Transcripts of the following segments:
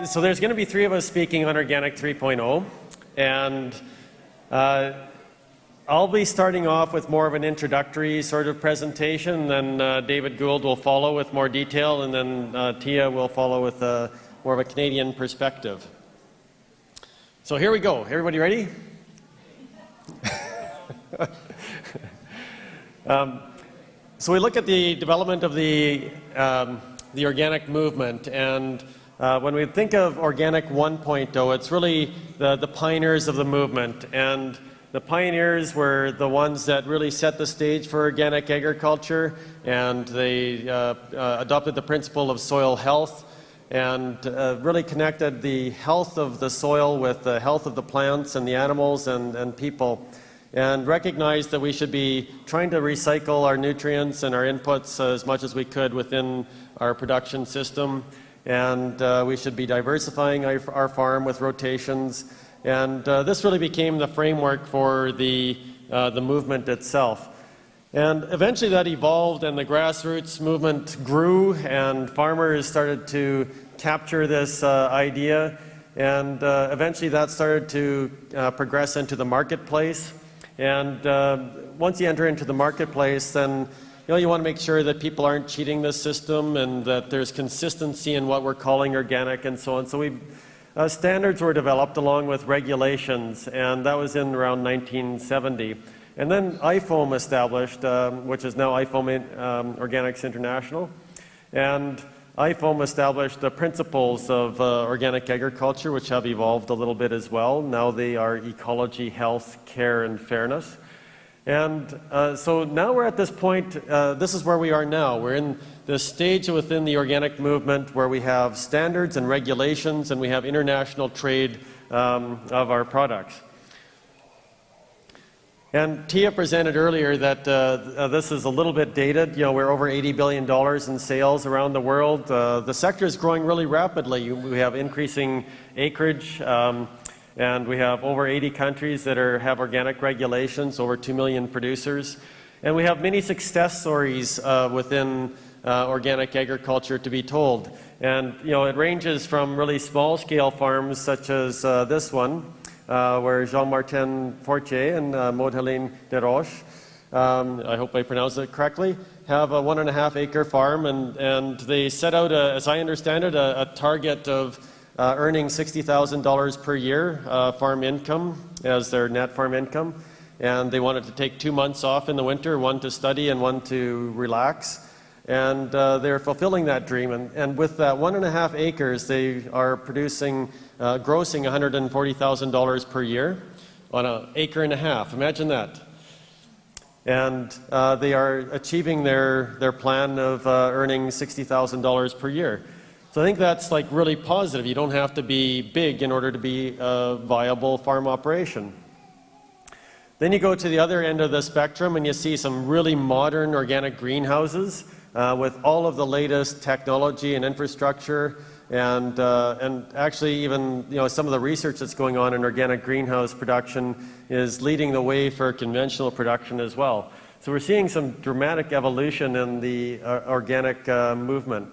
So there's going to be three of us speaking on Organic 3.0, and I'll be starting off with more of an introductory sort of presentation, then David Gould will follow with more detail, and then Tia will follow with more of a Canadian perspective. So here we go. Everybody ready? So we look at the development of the organic movement, and when we think of Organic 1.0, it's really the pioneers of the movement. And the pioneers were the ones that really set the stage for organic agriculture, and they adopted the principle of soil health and really connected the health of the soil with the health of the plants and the animals and people, and recognized that we should be trying to recycle our nutrients and our inputs as much as we could within our production system, and we should be diversifying our farm with rotations. And this really became the framework for the movement itself. And eventually that evolved, and the grassroots movement grew, and farmers started to capture this idea, and eventually that started to progress into the marketplace. And once you enter into the marketplace, then you want to make sure that people aren't cheating the system and that there's consistency in what we're calling organic and so on. So standards were developed along with regulations, and that was in around 1970. And then IFOAM established, which is now IFOAM Organics International. And IFOAM established the principles of organic agriculture, which have evolved a little bit as well. Now they are ecology, health, care, and fairness. And so now we're at this point, this is where we are now. We're in this stage within the organic movement where we have standards and regulations, and we have international trade of our products. And Tia presented earlier that this is a little bit dated. We're over $80 billion in sales around the world. The sector is growing really rapidly. We have increasing acreage, and we have over 80 countries that have organic regulations, over 2 million producers. And we have many success stories within organic agriculture to be told. And it ranges from really small-scale farms such as this one, where Jean-Martin Fortier and Maud-Helene Desroches, I hope I pronounced it correctly, have a 1.5 acre farm, and they set out, as I understand it, a target of earning $60,000 per year farm income as their net farm income. And they wanted to take 2 months off in the winter, one to study and one to relax. And they're fulfilling that dream. And with that 1.5 acres, they are producing, grossing $140,000 per year on an acre and a half. Imagine that. And they are achieving their plan of earning $60,000 per year. So I think that's like really positive. You don't have to be big in order to be a viable farm operation. Then you go to the other end of the spectrum and you see some really modern organic greenhouses with all of the latest technology and infrastructure, and actually even some of the research that's going on in organic greenhouse production is leading the way for conventional production as well. So we're seeing some dramatic evolution in the organic movement.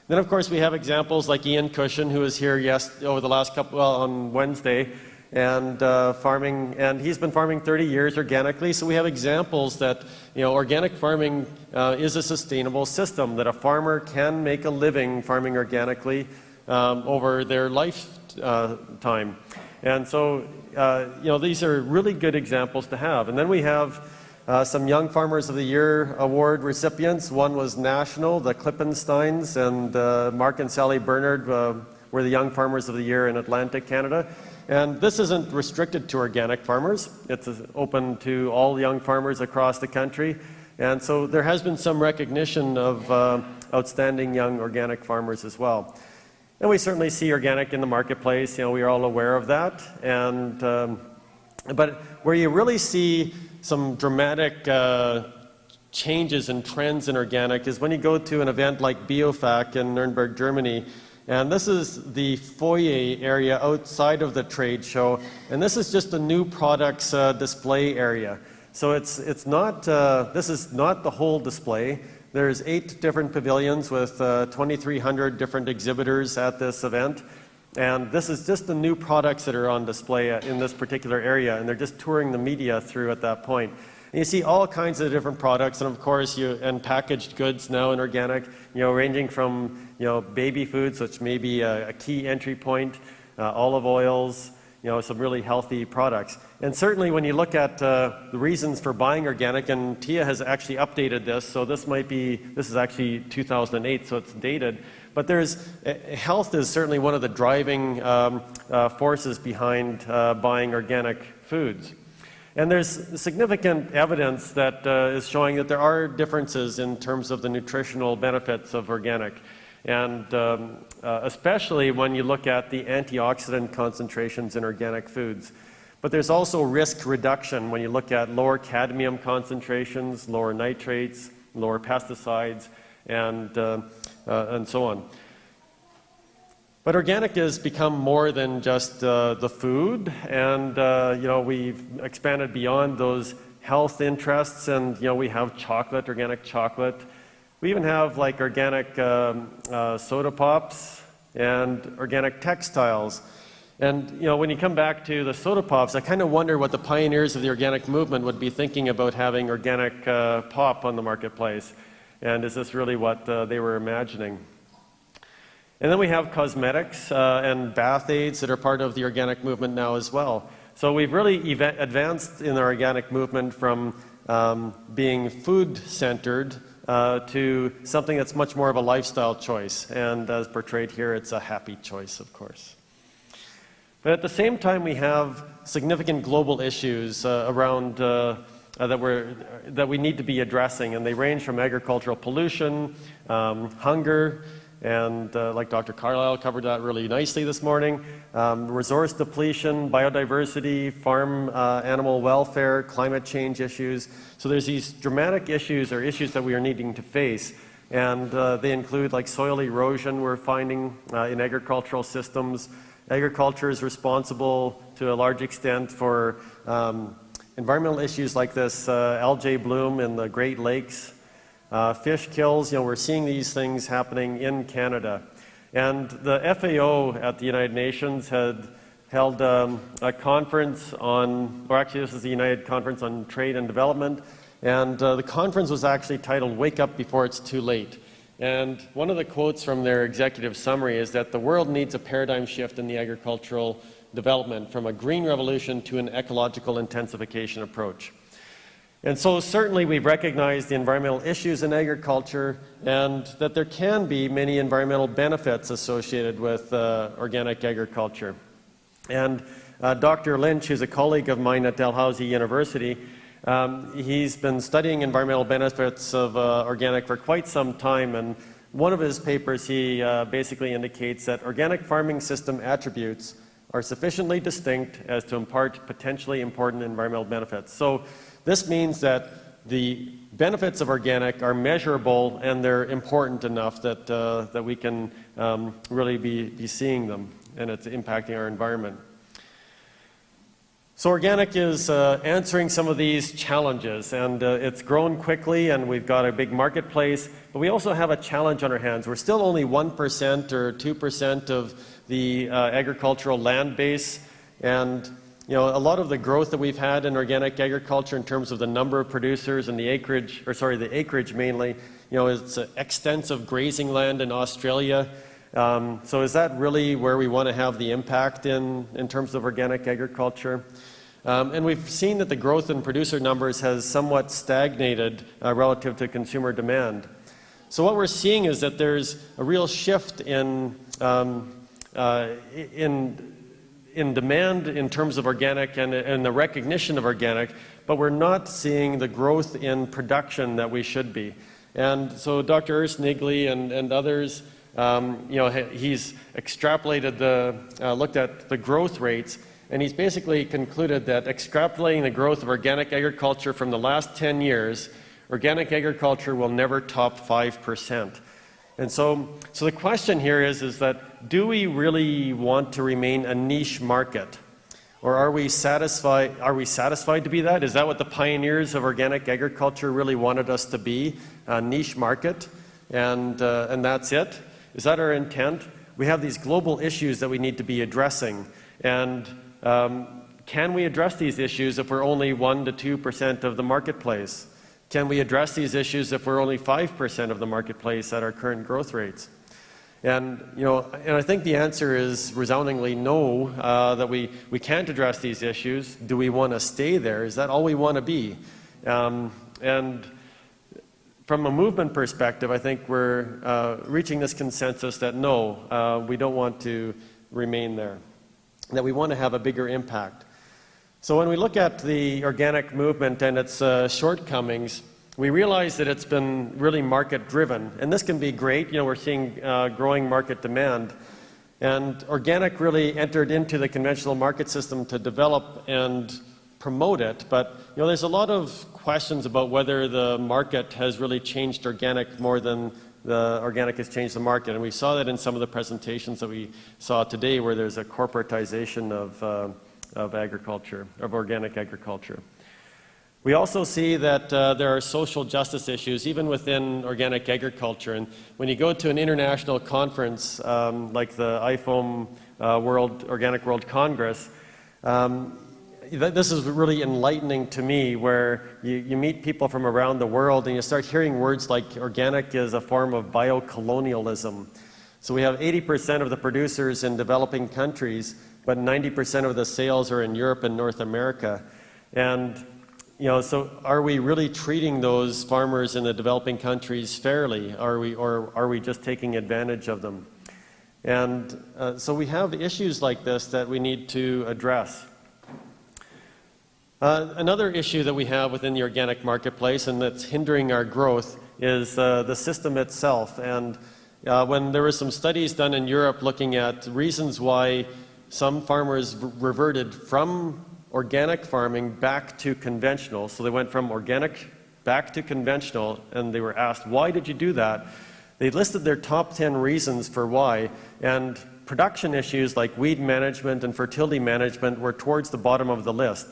Then of course we have examples like Ian Cushion, who was here over the last on Wednesday, and farming, and he's been farming 30 years organically. So we have examples that organic farming is a sustainable system, that a farmer can make a living farming organically over their lifetime. And so these are really good examples to have. And then we have some Young Farmers of the Year award recipients. One was national, the Klippensteins, and Mark and Sally Bernard were the Young Farmers of the Year in Atlantic Canada. And this isn't restricted to organic farmers. It's open to all young farmers across the country. And so there has been some recognition of outstanding young organic farmers as well. And we certainly see organic in the marketplace. We are all aware of that. And but where you really see some dramatic changes and trends in organic is when you go to an event like BioFac in Nuremberg, Germany. And this is the foyer area outside of the trade show, and this is just a new products display area. So it's not this is not the whole display. There's 8 different pavilions with 2,300 different exhibitors at this event, And this is just the new products that are on display in this particular area, and they're just touring the media through at that point. And you see all kinds of different products, and of course, and packaged goods now in organic, ranging from, baby foods, which may be a key entry point, olive oils, some really healthy products. And certainly when you look at the reasons for buying organic, and Tia has actually updated this, so this is actually 2008, so it's dated, but health is certainly one of the driving forces behind buying organic foods. And there's significant evidence that is showing that there are differences in terms of the nutritional benefits of organic. And especially when you look at the antioxidant concentrations in organic foods. But there's also risk reduction when you look at lower cadmium concentrations, lower nitrates, lower pesticides, and so on. But organic has become more than just the food, and we've expanded beyond those health interests, and we have chocolate, organic chocolate. We even have like organic soda pops and organic textiles. And when you come back to the soda pops, I kind of wonder what the pioneers of the organic movement would be thinking about having organic pop on the marketplace. And is this really what they were imagining? And then we have cosmetics and bath aids that are part of the organic movement now as well. So we've really advanced in the organic movement from being food-centered to something that's much more of a lifestyle choice. And as portrayed here, it's a happy choice, of course. But at the same time, we have significant global issues around that we need to be addressing, and they range from agricultural pollution, hunger, and like Dr. Carlisle covered that really nicely this morning, resource depletion, biodiversity, farm animal welfare, climate change issues. So there's these dramatic issues or issues that we are needing to face, and they include like soil erosion we're finding in agricultural systems. Agriculture is responsible to a large extent for environmental issues like this algae bloom in the Great Lakes. Fish kills, we're seeing these things happening in Canada. And the FAO at the United Nations had held a conference on, or actually this is the United Conference on Trade and Development, and the conference was actually titled "Wake Up Before It's Too Late." And one of the quotes from their executive summary is that the world needs a paradigm shift in the agricultural development from a green revolution to an ecological intensification approach. And so certainly we've recognized the environmental issues in agriculture and that there can be many environmental benefits associated with organic agriculture. And Dr. Lynch, who's a colleague of mine at Dalhousie University, he's been studying environmental benefits of organic for quite some time, and one of his papers he basically indicates that organic farming system attributes are sufficiently distinct as to impart potentially important environmental benefits. So this means that the benefits of organic are measurable and they're important enough that, that we can really be seeing them, and it's impacting our environment. So organic is answering some of these challenges, and it's grown quickly, and we've got a big marketplace, but we also have a challenge on our hands. We're still only 1% or 2% of the agricultural land base, and a lot of the growth that we've had in organic agriculture in terms of the number of producers and the acreage mainly, it's extensive grazing land in Australia. So is that really where we want to have the impact in terms of organic agriculture? And we've seen that the growth in producer numbers has somewhat stagnated relative to consumer demand. So what we're seeing is that there's a real shift in demand in terms of organic and the recognition of organic, but we're not seeing the growth in production that we should be. And so Dr. Ernst Niggli and others, he's extrapolated looked at the growth rates, and he's basically concluded that extrapolating the growth of organic agriculture from the last 10 years, organic agriculture will never top 5%. And so the question here is that do we really want to remain a niche market? Or are we satisfied to be that? Is that what the pioneers of organic agriculture really wanted us to be, a niche market? And that's it? Is that our intent? we have these global issues that we need to be addressing. And can we address these issues if we're only 1 to 2% of the marketplace? Can we address these issues if we're only 5% of the marketplace at our current growth rates? And, and I think the answer is resoundingly no, that we can't address these issues. Do we want to stay there? Is that all we want to be? And from a movement perspective, I think we're reaching this consensus that no, we don't want to remain there, that we want to have a bigger impact. So when we look at the organic movement and its shortcomings, we realize that it's been really market-driven. And this can be great. We're seeing growing market demand. And organic really entered into the conventional market system to develop and promote it. But there's a lot of questions about whether the market has really changed organic more than the organic has changed the market. And we saw that in some of the presentations that we saw today, where there's a corporatization of agriculture, of organic agriculture. We also see that there are social justice issues even within organic agriculture. And when you go to an international conference like the IFOAM Organic World Congress, this is really enlightening to me, where you meet people from around the world and you start hearing words like organic is a form of biocolonialism. So we have 80% of the producers in developing countries, but 90% of the sales are in Europe and North America. And so are we really treating those farmers in the developing countries fairly? Or are we just taking advantage of them? And so we have issues like this that we need to address. Another issue that we have within the organic marketplace and that's hindering our growth is the system itself. And when there were some studies done in Europe looking at reasons why some farmers reverted from organic farming back to conventional. So they went from organic back to conventional, and they were asked, why did you do that? They listed their top 10 reasons for why, and production issues like weed management and fertility management were towards the bottom of the list.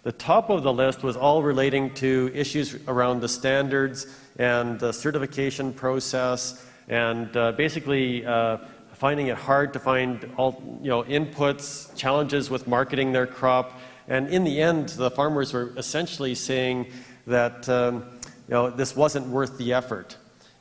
The top of the list was all relating to issues around the standards and the certification process, and basically finding it hard to find all inputs, challenges with marketing their crop. And in the end, the farmers were essentially saying that this wasn't worth the effort,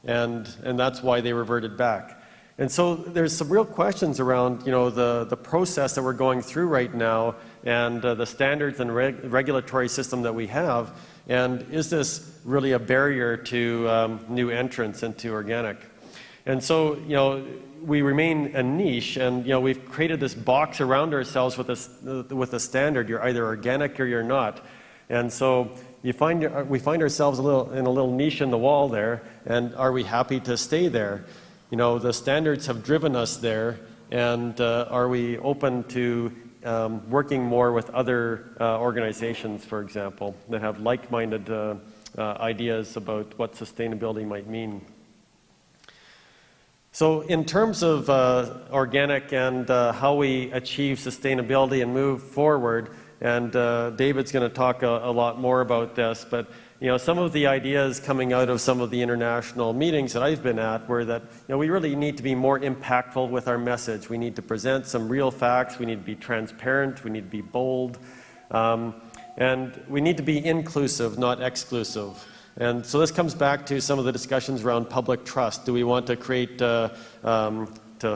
and that's why they reverted back. And so there's some real questions around the process that we're going through right now, and the standards and regulatory system that we have, and is this really a barrier to new entrants into organic? And so we remain a niche, and we've created this box around ourselves with a standard. You're either organic or you're not. And so we find ourselves in a little niche in the wall there, and are we happy to stay there? The standards have driven us there, and are we open to working more with other organizations, for example, that have like-minded ideas about what sustainability might mean? So in terms of organic and how we achieve sustainability and move forward, and David's going to talk a lot more about this, but some of the ideas coming out of some of the international meetings that I've been at were that we really need to be more impactful with our message. We need to present some real facts. We need to be transparent. We need to be bold. And we need to be inclusive, not exclusive. And so this comes back to some of the discussions around public trust. Do we want to create, to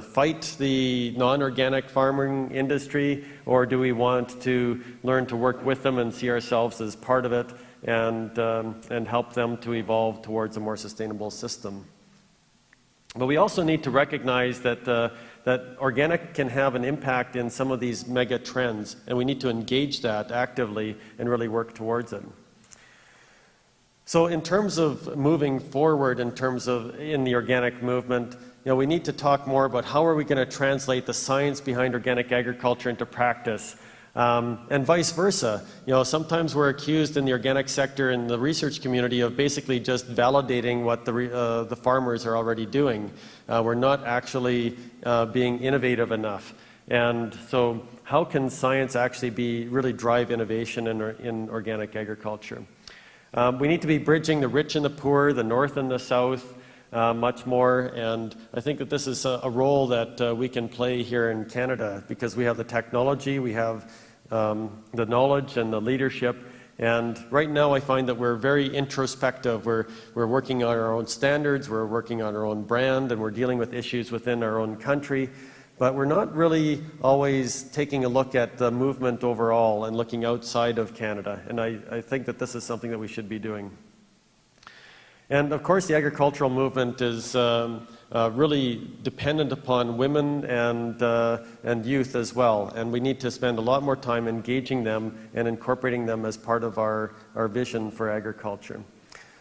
fight the non-organic farming industry, or do we want to learn to work with them and see ourselves as part of it, and help them to evolve towards a more sustainable system? But we also need to recognize that that organic can have an impact in some of these mega trends, and we need to engage that actively and really work towards it. So in terms of moving forward, in the organic movement, we need to talk more about how are we going to translate the science behind organic agriculture into practice, and vice versa. Sometimes we're accused in the organic sector and the research community of basically just validating what the farmers are already doing. We're not actually being innovative enough. And so how can science actually really drive innovation in organic agriculture? We need to be bridging the rich and the poor, the north and the south. much more, and I think that this is a role that we can play here in Canada because we have the technology, we have the knowledge and the leadership, and right now I find that we're very introspective. We're working on our own standards, we're working on our own brand, and we're dealing with issues within our own country, but we're not really always taking a look at the movement overall and looking outside of Canada, and I think that this is something that we should be doing. And of course, the agricultural movement is really dependent upon women and youth as well. And we need to spend a lot more time engaging them and incorporating them as part of our vision for agriculture.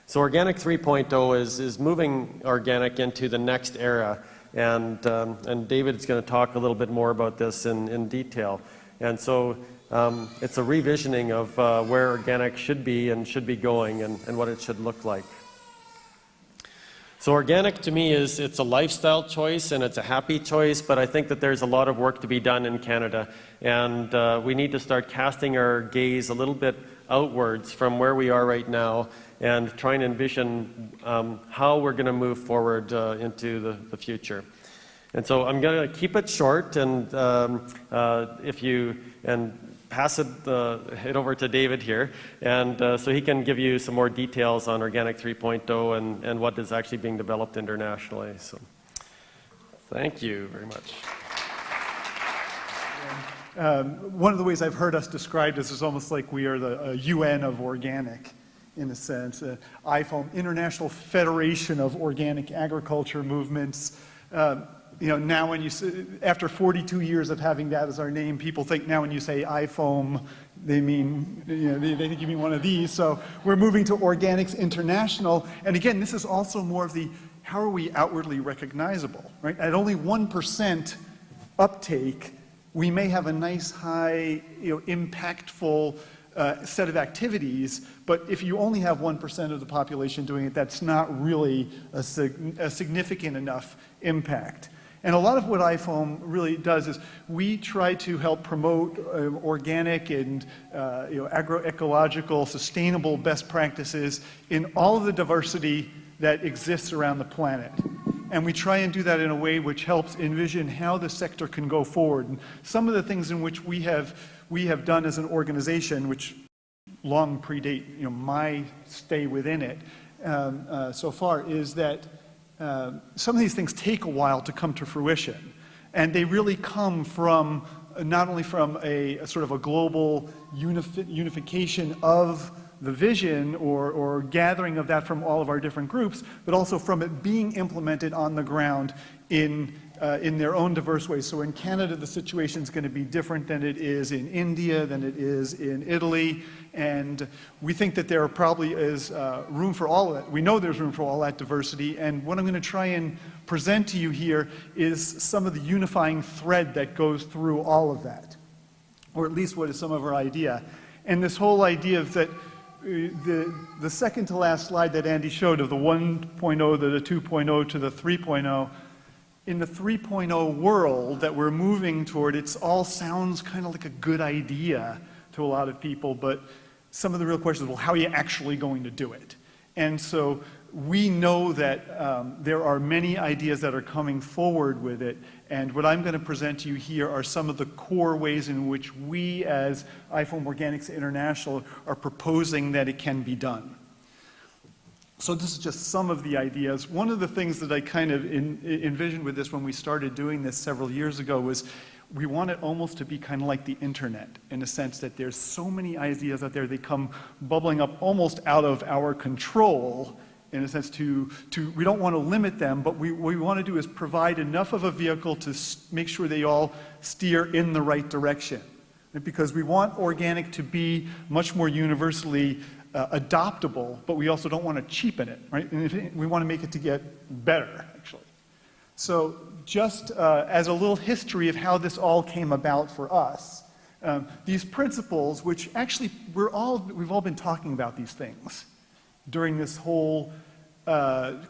So Organic 3.0 is moving organic into the next era. And David's going to talk a little bit more about this in detail. And so it's a revisioning of where organic should be and should be going and what it should look like. So organic to me it's a lifestyle choice and it's a happy choice, but I think that there's a lot of work to be done in Canada, and we need to start casting our gaze a little bit outwards from where we are right now and trying to envision how we're going to move forward into the future. And so I'm going to keep it short, and pass it over to David here, and so he can give you some more details on Organic 3.0 and what is actually being developed internationally. So, thank you very much. One of the ways I've heard us describe this is almost like we are the UN of organic, in a sense. IFOAM, International Federation of Organic Agriculture Movements. You know, now when you after 42 years of having that as our name, people think now when you say IFOAM, they mean, you know, they think you mean one of these. So we're moving to Organics International. And again, this is also more of the, how are we outwardly recognizable, right? At only 1% uptake, we may have a nice high, you know, impactful set of activities, but if you only have 1% of the population doing it, that's not really a significant enough impact. And a lot of what IFOAM really does is we try to help promote organic and agroecological, sustainable best practices in all of the diversity that exists around the planet. And we try and do that in a way which helps envision how the sector can go forward. And some of the things in which we have done as an organization, which long predate my stay within it so far, is that some of these things take a while to come to fruition, and they really come from not only from a sort of a global unification of the vision or gathering of that from all of our different groups, but also from it being implemented on the ground in their own diverse ways. So in Canada, the situation is going to be different than it is in India, than it is in Italy, and we think that there probably is room for all of that. We know there's room for all that diversity, and what I'm going to try and present to you here is some of the unifying thread that goes through all of that, or at least what is some of our idea. And this whole idea of that, the second to last slide that Andy showed of the 1.0 to the 2.0 to the 3.0, in the 3.0 world that we're moving toward, it all sounds kind of like a good idea to a lot of people, but some of the real questions, well, how are you actually going to do it? And so we know that there are many ideas that are coming forward with it, and what I'm going to present to you here are some of the core ways in which we as IFOAM Organics International are proposing that it can be done. So this is just some of the ideas. One of the things that I kind of envisioned with this when we started doing this several years ago was we want it almost to be kind of like the internet, in the sense that there's so many ideas out there, they come bubbling up almost out of our control, in a sense we don't want to limit them, but what we want to do is provide enough of a vehicle to make sure they all steer in the right direction. Because we want organic to be much more universally adoptable, but we also don't want to cheapen it, right? And we want to make it to get better, actually. So just as a little history of how this all came about for us, these principles, which actually we've all been talking about these things during this whole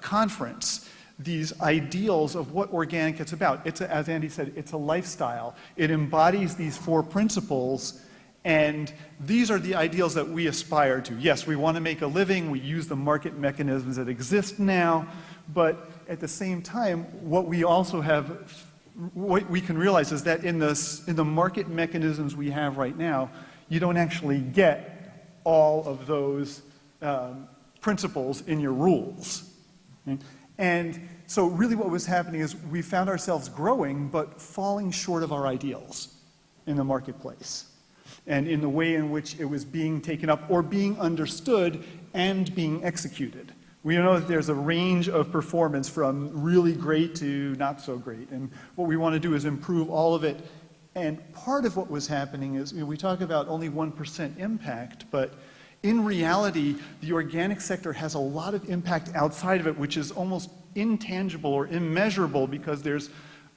conference, these ideals of what organic is about. It's as Andy said, it's a lifestyle. It embodies these four principles, And these are the ideals that we aspire to. Yes, we want to make a living, we use the market mechanisms that exist now, but at the same time, what we also have, what we can realize is that in the market mechanisms we have right now, you don't actually get all of those principles in your rules. Okay? And so really what was happening is we found ourselves growing, but falling short of our ideals in the marketplace, and in the way in which it was being taken up or being understood and being executed. We know that there's a range of performance from really great to not so great, and what we want to do is improve all of it. And part of what was happening is, we talk about only 1% impact, but in reality, the organic sector has a lot of impact outside of it, which is almost intangible or immeasurable, because there's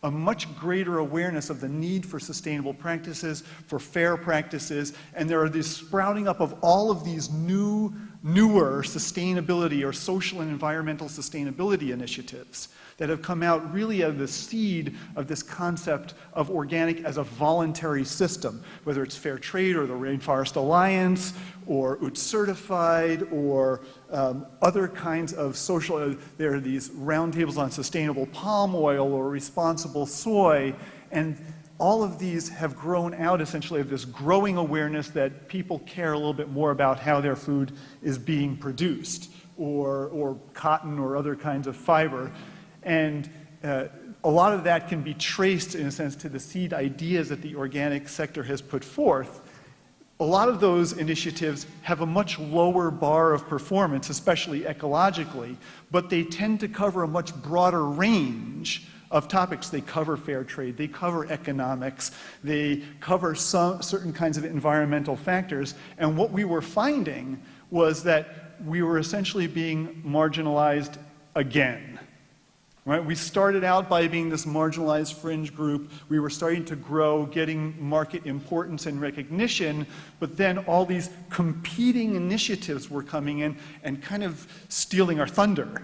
a much greater awareness of the need for sustainable practices, for fair practices, and there are these sprouting up of all of these newer sustainability or social and environmental sustainability initiatives that have come out really out of the seed of this concept of organic as a voluntary system, whether it's fair trade or the Rainforest Alliance or UTZ Certified or other kinds of social, there are these roundtables on sustainable palm oil or responsible soy, and all of these have grown out essentially of this growing awareness that people care a little bit more about how their food is being produced, or cotton or other kinds of fiber. And a lot of that can be traced, in a sense, to the seed ideas that the organic sector has put forth. A lot of those initiatives have a much lower bar of performance, especially ecologically, but they tend to cover a much broader range of topics. They cover fair trade, they cover economics, they cover certain kinds of environmental factors. And what we were finding was that we were essentially being marginalized again. Right? We started out by being this marginalized fringe group. We were starting to grow, getting market importance and recognition, but then all these competing initiatives were coming in and kind of stealing our thunder,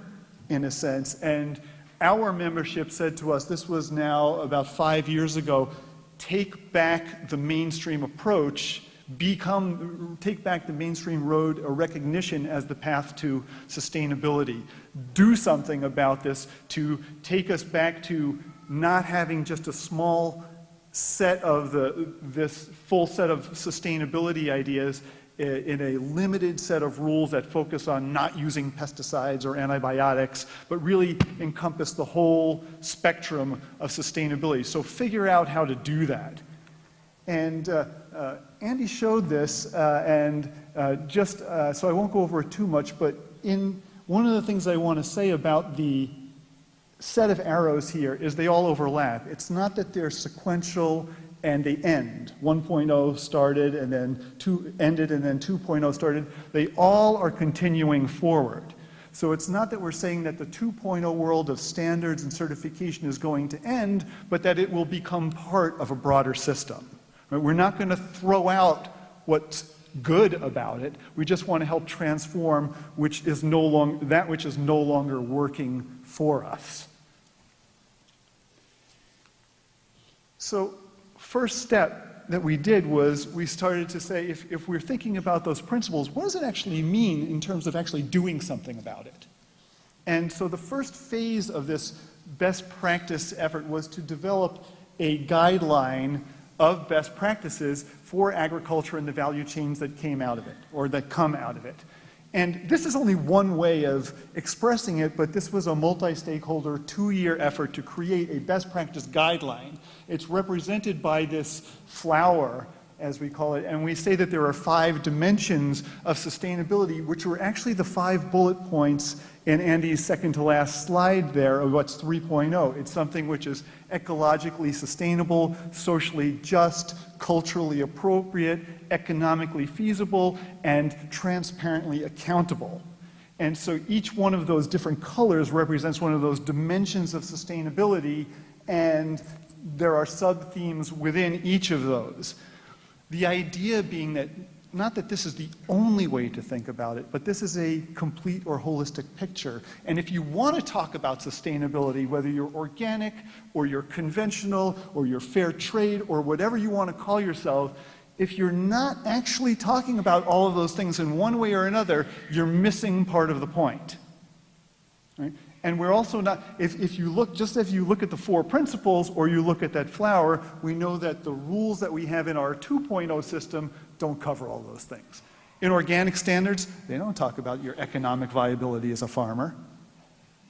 in a sense. And our membership said to us, this was now about 5 years ago, take back the mainstream approach, take back the mainstream road or recognition as the path to sustainability. Do something about this to take us back to not having just a small set of this full set of sustainability ideas in a limited set of rules that focus on not using pesticides or antibiotics, but really encompass the whole spectrum of sustainability. So figure out how to do that. And Andy showed this, so I won't go over it too much, but one of the things I want to say about the set of arrows here is they all overlap. It's not that they're sequential and they end. 1.0 started and then 2 ended and then 2.0 started. They all are continuing forward. So it's not that we're saying that the 2.0 world of standards and certification is going to end, but that it will become part of a broader system. Right? We're not going to throw out what's good about it. We just want to help transform that which is no longer working for us. So first step that we did was we started to say, if we're thinking about those principles, what does it actually mean in terms of actually doing something about it? And so the first phase of this best practice effort was to develop a guideline of best practices for agriculture and the value chains that came out of it, or that come out of it. And this is only one way of expressing it, but this was a multi-stakeholder 2-year effort to create a best practice guideline. It's represented by this flower, as we call it, and we say that there are 5 dimensions of sustainability, which were actually the 5 bullet points in Andy's second to last slide there of what's 3.0. It's something which is ecologically sustainable, socially just, culturally appropriate, economically feasible, and transparently accountable. And so each one of those different colors represents one of those dimensions of sustainability, and there are sub-themes within each of those. The idea being that, not that this is the only way to think about it, but this is a complete or holistic picture. And if you want to talk about sustainability, whether you're organic or you're conventional or you're fair trade or whatever you want to call yourself, if you're not actually talking about all of those things in one way or another, you're missing part of the point. Right? And we're also not, if you look, just if you look at the 4 principles or you look at that flower, we know that the rules that we have in our 2.0 system don't cover all those things. In organic standards, they don't talk about your economic viability as a farmer.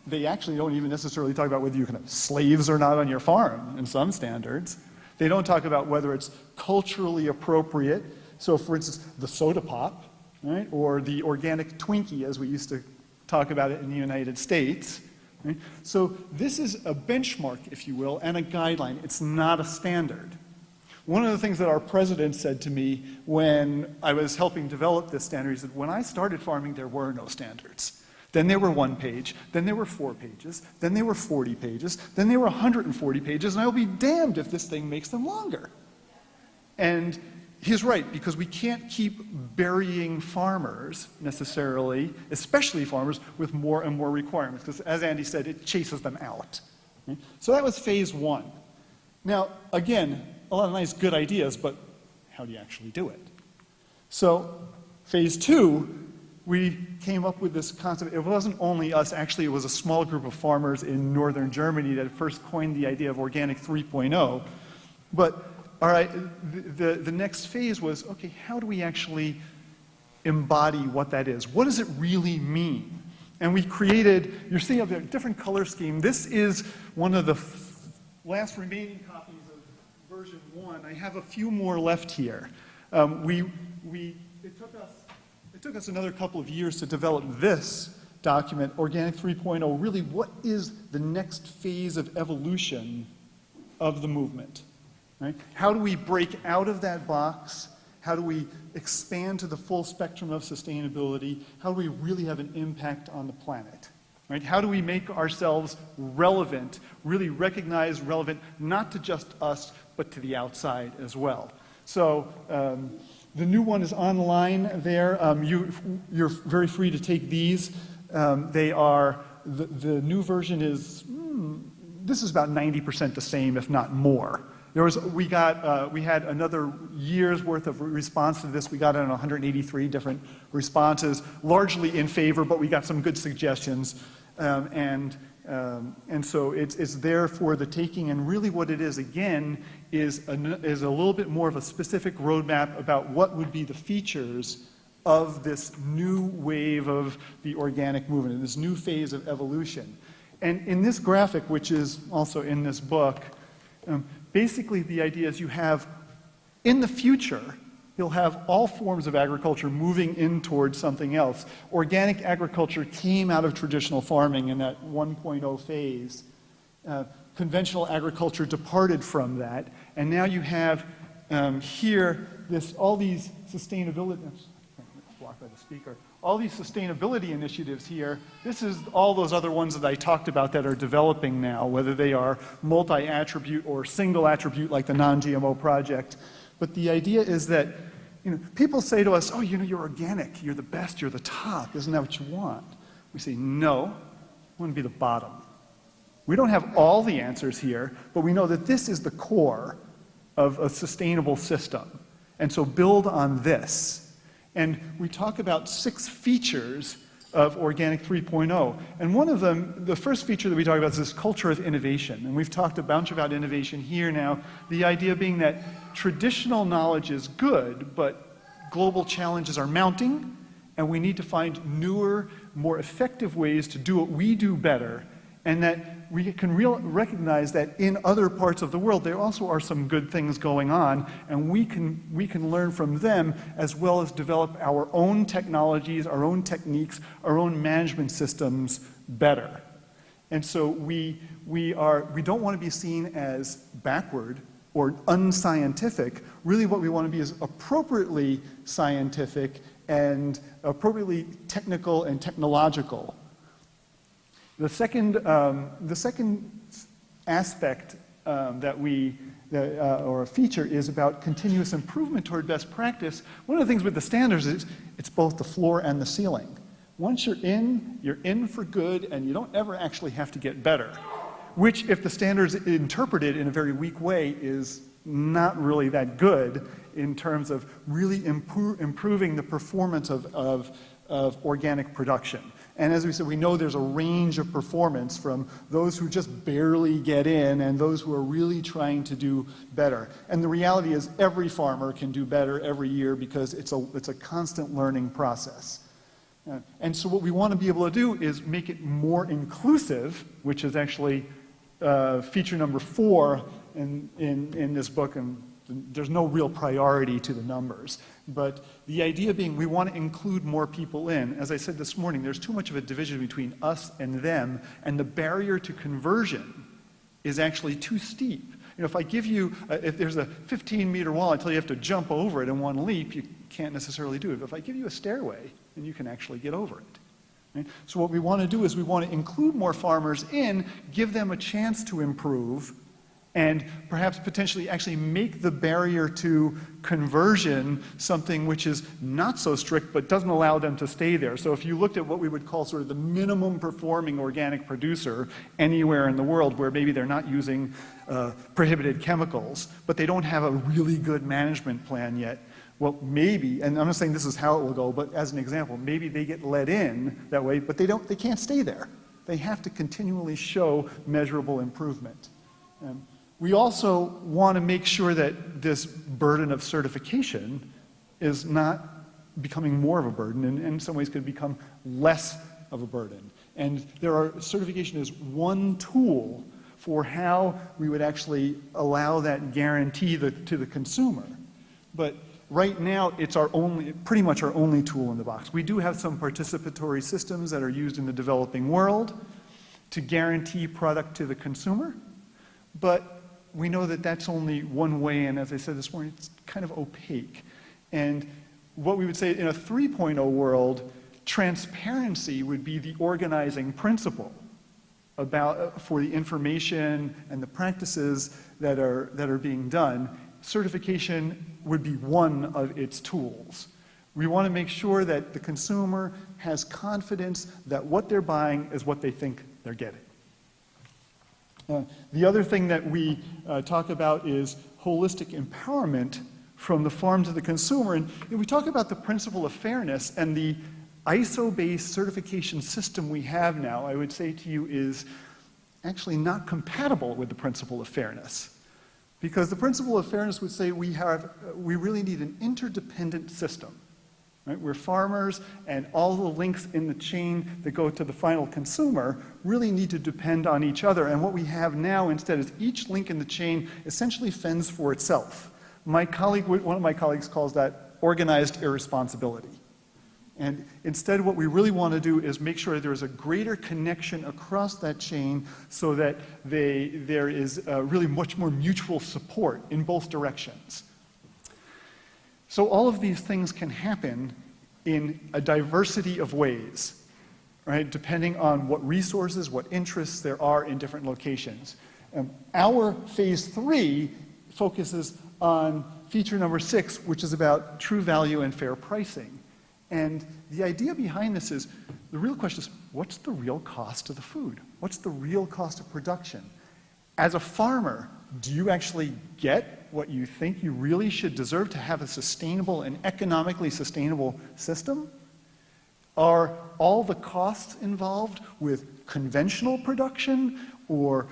They actually don't even necessarily talk about whether you can have slaves or not on your farm in some standards. They don't talk about whether it's culturally appropriate. So for instance, the soda pop, right? Or the organic Twinkie, as we used to talk about it in the United States. Right? So this is a benchmark, if you will, and a guideline. It's not a standard. One of the things that our president said to me when I was helping develop this standard, he said, when I started farming, there were no standards. Then there were 1 page, then there were 4 pages, then there were 40 pages, then there were 140 pages, and I'll be damned if this thing makes them longer. And he's right, because we can't keep burying farmers necessarily, especially farmers, with more and more requirements, because as Andy said, it chases them out. Okay? So that was phase 1. Now, again, a lot of nice, good ideas, but how do you actually do it? So phase 2, we came up with this concept. It wasn't only us, actually, it was a small group of farmers in northern Germany that first coined the idea of organic 3.0. But, all right, the next phase was, okay, how do we actually embody what that is? What does it really mean? And we created, you're seeing up there, a different color scheme. This is one of the last remaining copies of version 1. I have a few more left here. It took us another couple of years to develop this document, Organic 3.0, really what is the next phase of evolution of the movement, right? How do we break out of that box? How do we expand to the full spectrum of sustainability? How do we really have an impact on the planet, right? How do we make ourselves relevant, really recognize relevant, not to just us, but to the outside as well? So, the new one is online there. You're very free to take these. They are, the new version is, this is about 90% the same, if not more. We had another year's worth of response to this. We got in 183 different responses, largely in favor, but we got some good suggestions. And so it's there for the taking, and really what it is, again, is a little bit more of a specific roadmap about what would be the features of this new wave of the organic movement, and this new phase of evolution. And in this graphic, which is also in this book, basically the idea is you have, in the future, you'll have all forms of agriculture moving in towards something else. Organic agriculture came out of traditional farming in that 1.0 phase. Conventional agriculture departed from that, and now you have here all these sustainability, blocked by the speaker, all these sustainability initiatives here. This is all those other ones that I talked about that are developing now, whether they are multi-attribute or single attribute like the non-GMO project. But the idea is that, people say to us, oh, you're organic, you're the best, you're the top, isn't that what you want? We say, no, I want to be the bottom. We don't have all the answers here, but we know that this is the core of a sustainable system. And so build on this. And we talk about 6 features of Organic 3.0. And one of them, the first feature that we talk about is this culture of innovation. And we've talked a bunch about innovation here now. The idea being that traditional knowledge is good, but global challenges are mounting, and we need to find newer, more effective ways to do what we do better, and that we can recognize that in other parts of the world there also are some good things going on, and we can learn from them as well as develop our own technologies, our own techniques, our own management systems better. And so we don't want to be seen as backward or unscientific. Really what we want to be is appropriately scientific and appropriately technical and technological. The second aspect or a feature is about continuous improvement toward best practice. One of the things with the standards is it's both the floor and the ceiling. Once you're in for good, and you don't ever actually have to get better, which if the standards interpreted in a very weak way is not really that good in terms of really improving the performance of organic production. And as we said, we know there's a range of performance from those who just barely get in and those who are really trying to do better. And the reality is every farmer can do better every year because it's a constant learning process. And so what we want to be able to do is make it more inclusive, which is actually feature number 4 in this book, and there's no real priority to the numbers. But the idea being we want to include more people in. As I said this morning, there's too much of a division between us and them, and the barrier to conversion is actually too steep. You know, if I give you, if there's a 15-meter wall, I tell you have to jump over it in one leap, you can't necessarily do it. But if I give you a stairway, then you can actually get over it. Right? So what we want to do is we want to include more farmers in, give them a chance to improve, and perhaps potentially actually make the barrier to conversion something which is not so strict but doesn't allow them to stay there. So if you looked at what we would call sort of the minimum performing organic producer anywhere in the world where maybe they're not using prohibited chemicals, but they don't have a really good management plan yet, well, maybe, and I'm not saying this is how it will go, but as an example, maybe they get let in that way, but they can't stay there. They have to continually show measurable improvement. We also want to make sure that this burden of certification is not becoming more of a burden, and in some ways could become less of a burden. And certification is one tool for how we would actually allow that guarantee to the consumer. But right now, it's pretty much our only tool in the box. We do have some participatory systems that are used in the developing world to guarantee product to the consumer, but we know that that's only one way, and as I said this morning, it's kind of opaque. And what we would say in a 3.0 world, transparency would be the organizing principle for the information and the practices that are being done. Certification would be one of its tools. We want to make sure that the consumer has confidence that what they're buying is what they think they're getting. The other thing that we talk about is holistic empowerment from the farm to the consumer. And we talk about the principle of fairness, and the ISO-based certification system we have now, I would say to you, is actually not compatible with the principle of fairness. Because the principle of fairness would say we really need an interdependent system. Right? Where farmers and all the links in the chain that go to the final consumer really need to depend on each other. And what we have now instead is each link in the chain essentially fends for itself. One of my colleagues calls that organized irresponsibility. And instead what we really want to do is make sure there is a greater connection across that chain so that there is really much more mutual support in both directions. So all of these things can happen in a diversity of ways, right? Depending on what resources, what interests there are in different locations. Our phase 3 focuses on feature number 6, which is about true value and fair pricing. And the idea behind this is, the real question is, what's the real cost of the food? What's the real cost of production? As a farmer, do you actually get what you think you really should deserve to have a sustainable and economically sustainable system? Are all the costs involved with conventional production or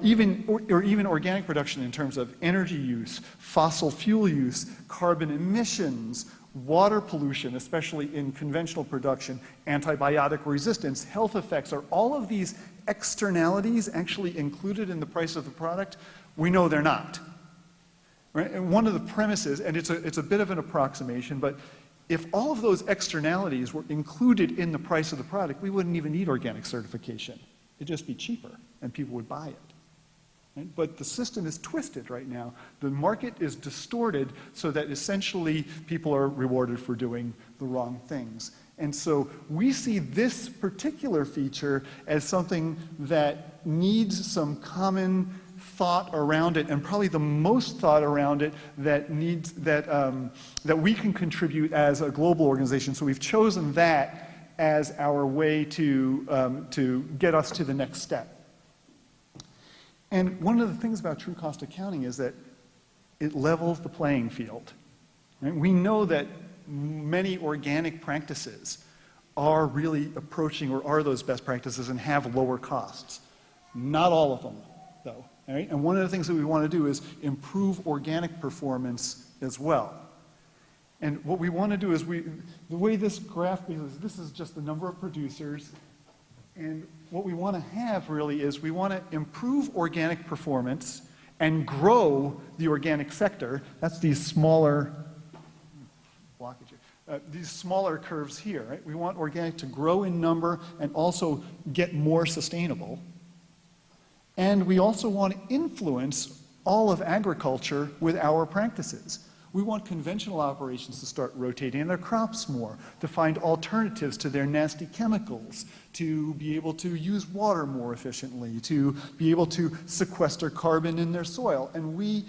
even organic production in terms of energy use, fossil fuel use, carbon emissions, water pollution, especially in conventional production, antibiotic resistance, health effects? Are all of these externalities actually included in the price of the product? We know they're not. Right? And one of the premises, and it's a bit of an approximation, but if all of those externalities were included in the price of the product, we wouldn't even need organic certification. It'd just be cheaper, and people would buy it. Right? But the system is twisted right now. The market is distorted so that essentially people are rewarded for doing the wrong things. And so we see this particular feature as something that needs some common thought around it, and probably the most thought around it that we can contribute as a global organization. So we've chosen that as our way to get us to the next step. And one of the things about true cost accounting is that it levels the playing field. Right? We know that many organic practices are really approaching or are those best practices and have lower costs. Not all of them, though. Right? And one of the things that we want to do is improve organic performance as well. And what we want to do is the way this graph is, this is just the number of producers. And what we want to have really is we want to improve organic performance and grow the organic sector. That's these smaller blockage here. These smaller curves here, right? We want organic to grow in number and also get more sustainable. And we also want to influence all of agriculture with our practices. We want conventional operations to start rotating their crops more, to find alternatives to their nasty chemicals, to be able to use water more efficiently, to be able to sequester carbon in their soil. And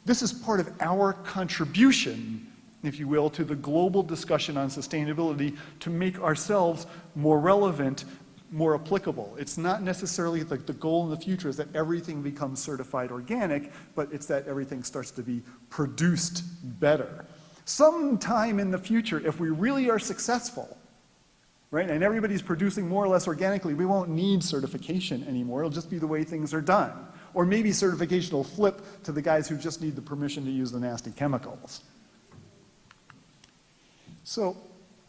this is part of our contribution, if you will, to the global discussion on sustainability to make ourselves more relevant, more applicable. It's not necessarily like the goal in the future is that everything becomes certified organic, but it's that everything starts to be produced better. Sometime in the future, if we really are successful, right, and everybody's producing more or less organically, we won't need certification anymore. It'll just be the way things are done. Or maybe certification will flip to the guys who just need the permission to use the nasty chemicals. So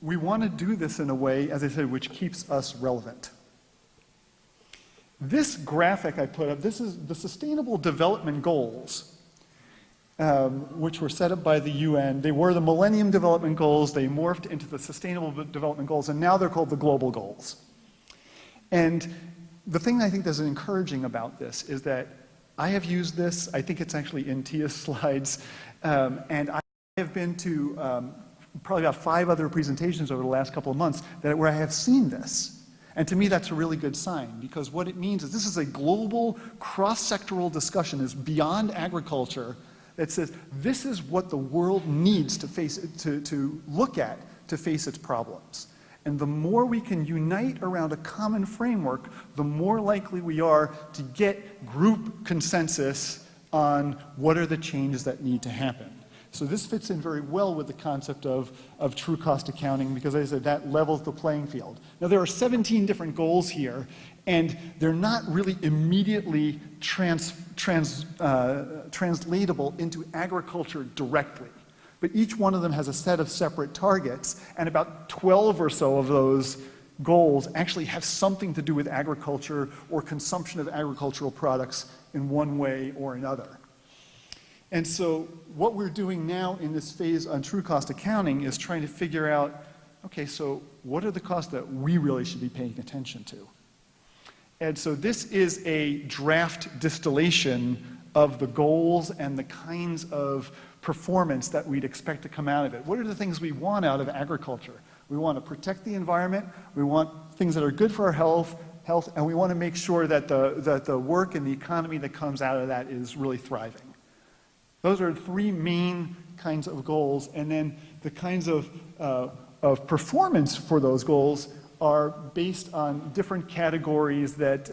we want to do this in a way, as I said, which keeps us relevant. This graphic I put up, this is the Sustainable Development Goals, which were set up by the UN. They were the Millennium Development Goals. They morphed into the Sustainable Development Goals, and now they're called the Global Goals. And the thing I think that's encouraging about this is that I have used this. I think it's actually in Tia's slides. And I have been to probably about 5 other presentations over the last couple of months where I have seen this. And to me, that's a really good sign, because what it means is this is a global cross-sectoral discussion, is beyond agriculture, that says this is what the world needs to face, to look at to face its problems. And the more we can unite around a common framework, the more likely we are to get group consensus on what are the changes that need to happen. So this fits in very well with the concept of true cost accounting, because as I said, that levels the playing field. Now there are 17 different goals here, and they're not really immediately translatable into agriculture directly. But each one of them has a set of separate targets, and about 12 or so of those goals actually have something to do with agriculture or consumption of agricultural products in one way or another. And so what we're doing now in this phase on true cost accounting is trying to figure out, okay, so what are the costs that we really should be paying attention to? And so this is a draft distillation of the goals and the kinds of performance that we'd expect to come out of it. What are the things we want out of agriculture? We want to protect the environment, we want things that are good for our health, and we want to make sure that the work and the economy that comes out of that is really thriving. Those are 3 main kinds of goals, and then the kinds of performance for those goals are based on different categories that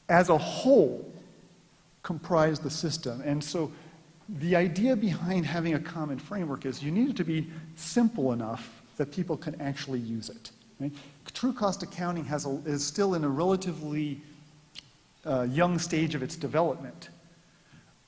as a whole comprise the system. And so the idea behind having a common framework is you need it to be simple enough that people can actually use it. Right? True cost accounting is still in a relatively young stage of its development,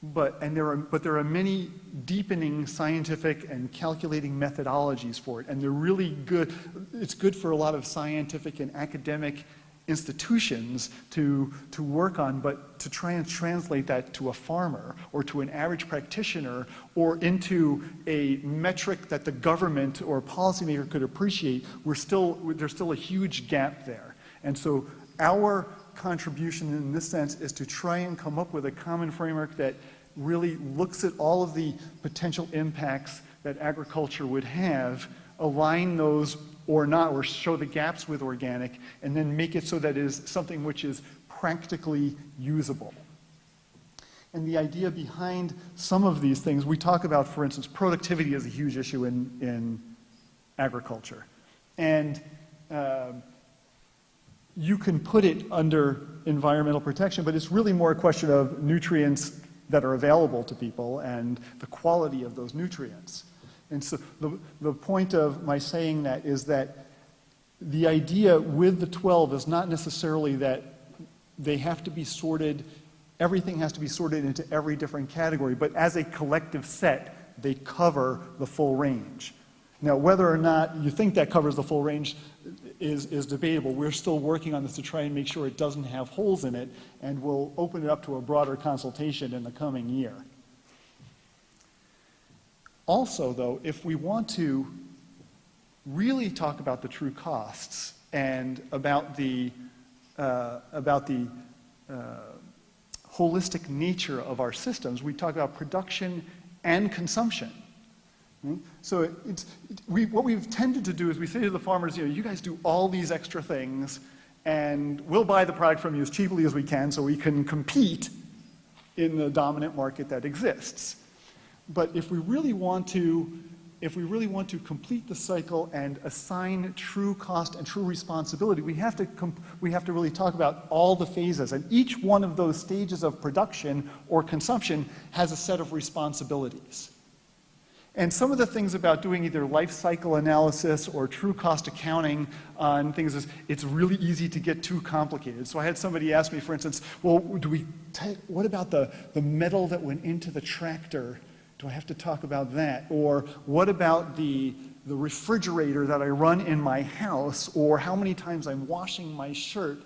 but there are many deepening scientific and calculating methodologies for it, and they're really good. It's good for a lot of scientific and academic institutions to work on, but to try and translate that to a farmer or to an average practitioner or into a metric that the government or policymaker could appreciate, there's still a huge gap there. And so our contribution in this sense is to try and come up with a common framework that really looks at all of the potential impacts that agriculture would have, align those or not, or show the gaps with organic, and then make it so that it is something which is practically usable. And the idea behind some of these things, we talk about, for instance, productivity is a huge issue in agriculture. And you can put it under environmental protection, but it's really more a question of nutrients that are available to people and the quality of those nutrients. And so the point of my saying that is that the idea with the 12 is not necessarily that they have to be sorted, everything has to be sorted into every different category, but as a collective set, they cover the full range. Now, whether or not you think that covers the full range is debatable. We're still working on this to try and make sure it doesn't have holes in it, and we'll open it up to a broader consultation in the coming year. Also, though, if we want to really talk about the true costs and about the holistic nature of our systems, we talk about production and consumption. So what we've tended to do is we say to the farmers, you guys do all these extra things, and we'll buy the product from you as cheaply as we can so we can compete in the dominant market that exists. But if we really want to complete the cycle and assign true cost and true responsibility, we have to really talk about all the phases. And each one of those stages of production or consumption has a set of responsibilities. And some of the things about doing either life cycle analysis or true cost accounting on things is it's really easy to get too complicated. So I had somebody ask me, for instance, well, what about the metal that went into the tractor? Do I have to talk about that? Or what about the refrigerator that I run in my house, or how many times I'm washing my shirt?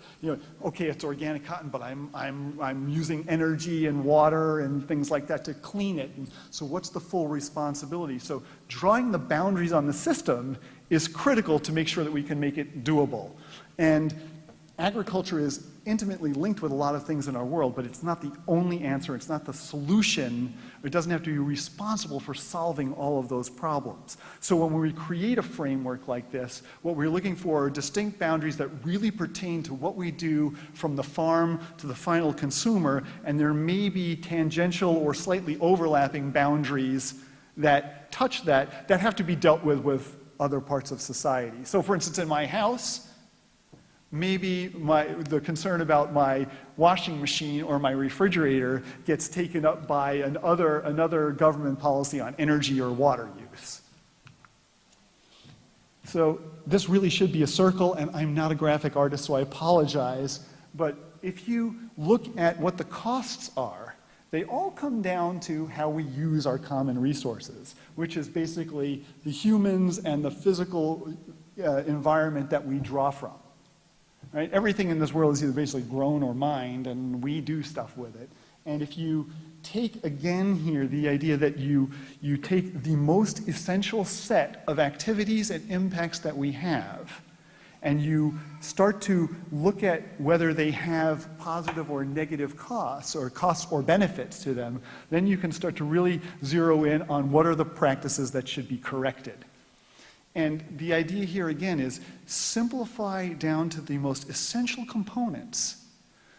Okay, it's organic cotton, but I'm using energy and water and things like that to clean it. And so what's the full responsibility? So drawing the boundaries on the system is critical to make sure that we can make it doable. And agriculture is intimately linked with a lot of things in our world, but it's not the only answer, it's not the solution, it doesn't have to be responsible for solving all of those problems. So when we create a framework like this, what we're looking for are distinct boundaries that really pertain to what we do from the farm to the final consumer, and there may be tangential or slightly overlapping boundaries that touch that have to be dealt with other parts of society. So for instance, in my house, maybe the concern about my washing machine or my refrigerator gets taken up by another government policy on energy or water use. So this really should be a circle, and I'm not a graphic artist, so I apologize. But if you look at what the costs are, they all come down to how we use our common resources, which is basically the humans and the physical environment that we draw from. Right? Everything in this world is either basically grown or mined, and we do stuff with it. And if you take, again here, the idea that you take the most essential set of activities and impacts that we have, and you start to look at whether they have positive or negative costs or benefits to them, then you can start to really zero in on what are the practices that should be corrected. And the idea here, again, is simplify down to the most essential components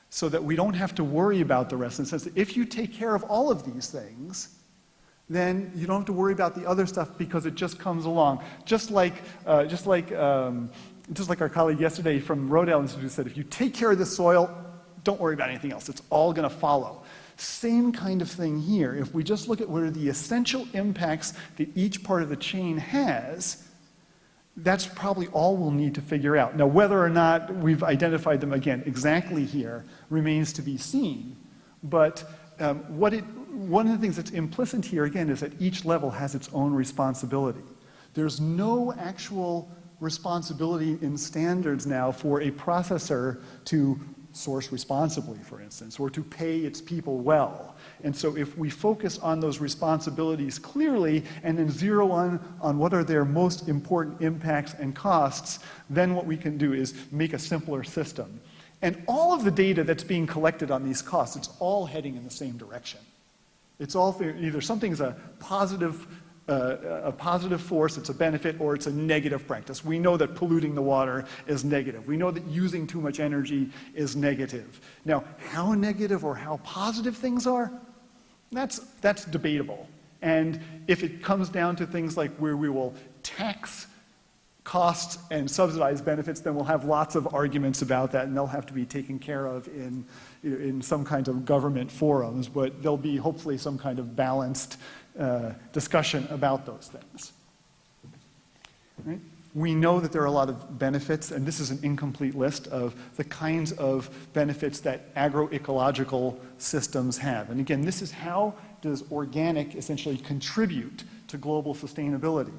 so that we don't have to worry about the rest. In the sense that if you take care of all of these things, then you don't have to worry about the other stuff because it just comes along. Just like our colleague yesterday from Rodale Institute said, if you take care of the soil, don't worry about anything else. It's all going to follow. Same kind of thing here. If we just look at what are the essential impacts that each part of the chain has, that's probably all we'll need to figure out. Now, whether or not we've identified them, again, exactly here remains to be seen. But one of the things that's implicit here, again, is that each level has its own responsibility. There's no actual responsibility in standards now for a processor to source responsibly, for instance, or to pay its people well. And so if we focus on those responsibilities clearly and then zero on what are their most important impacts and costs, then what we can do is make a simpler system. And all of the data that's being collected on these costs, it's all heading in the same direction. It's all either something's a positive force, it's a benefit, or it's a negative practice. We know that polluting the water is negative. We know that using too much energy is negative. Now, how negative or how positive things are, that's debatable. And if it comes down to things like where we will tax costs and subsidized benefits, then we'll have lots of arguments about that, and they'll have to be taken care of in some kind of government forums, but there'll be hopefully some kind of balanced discussion about those things. Right? We know that there are a lot of benefits, and this is an incomplete list of the kinds of benefits that agroecological systems have. And again, this is how does organic essentially contribute to global sustainability.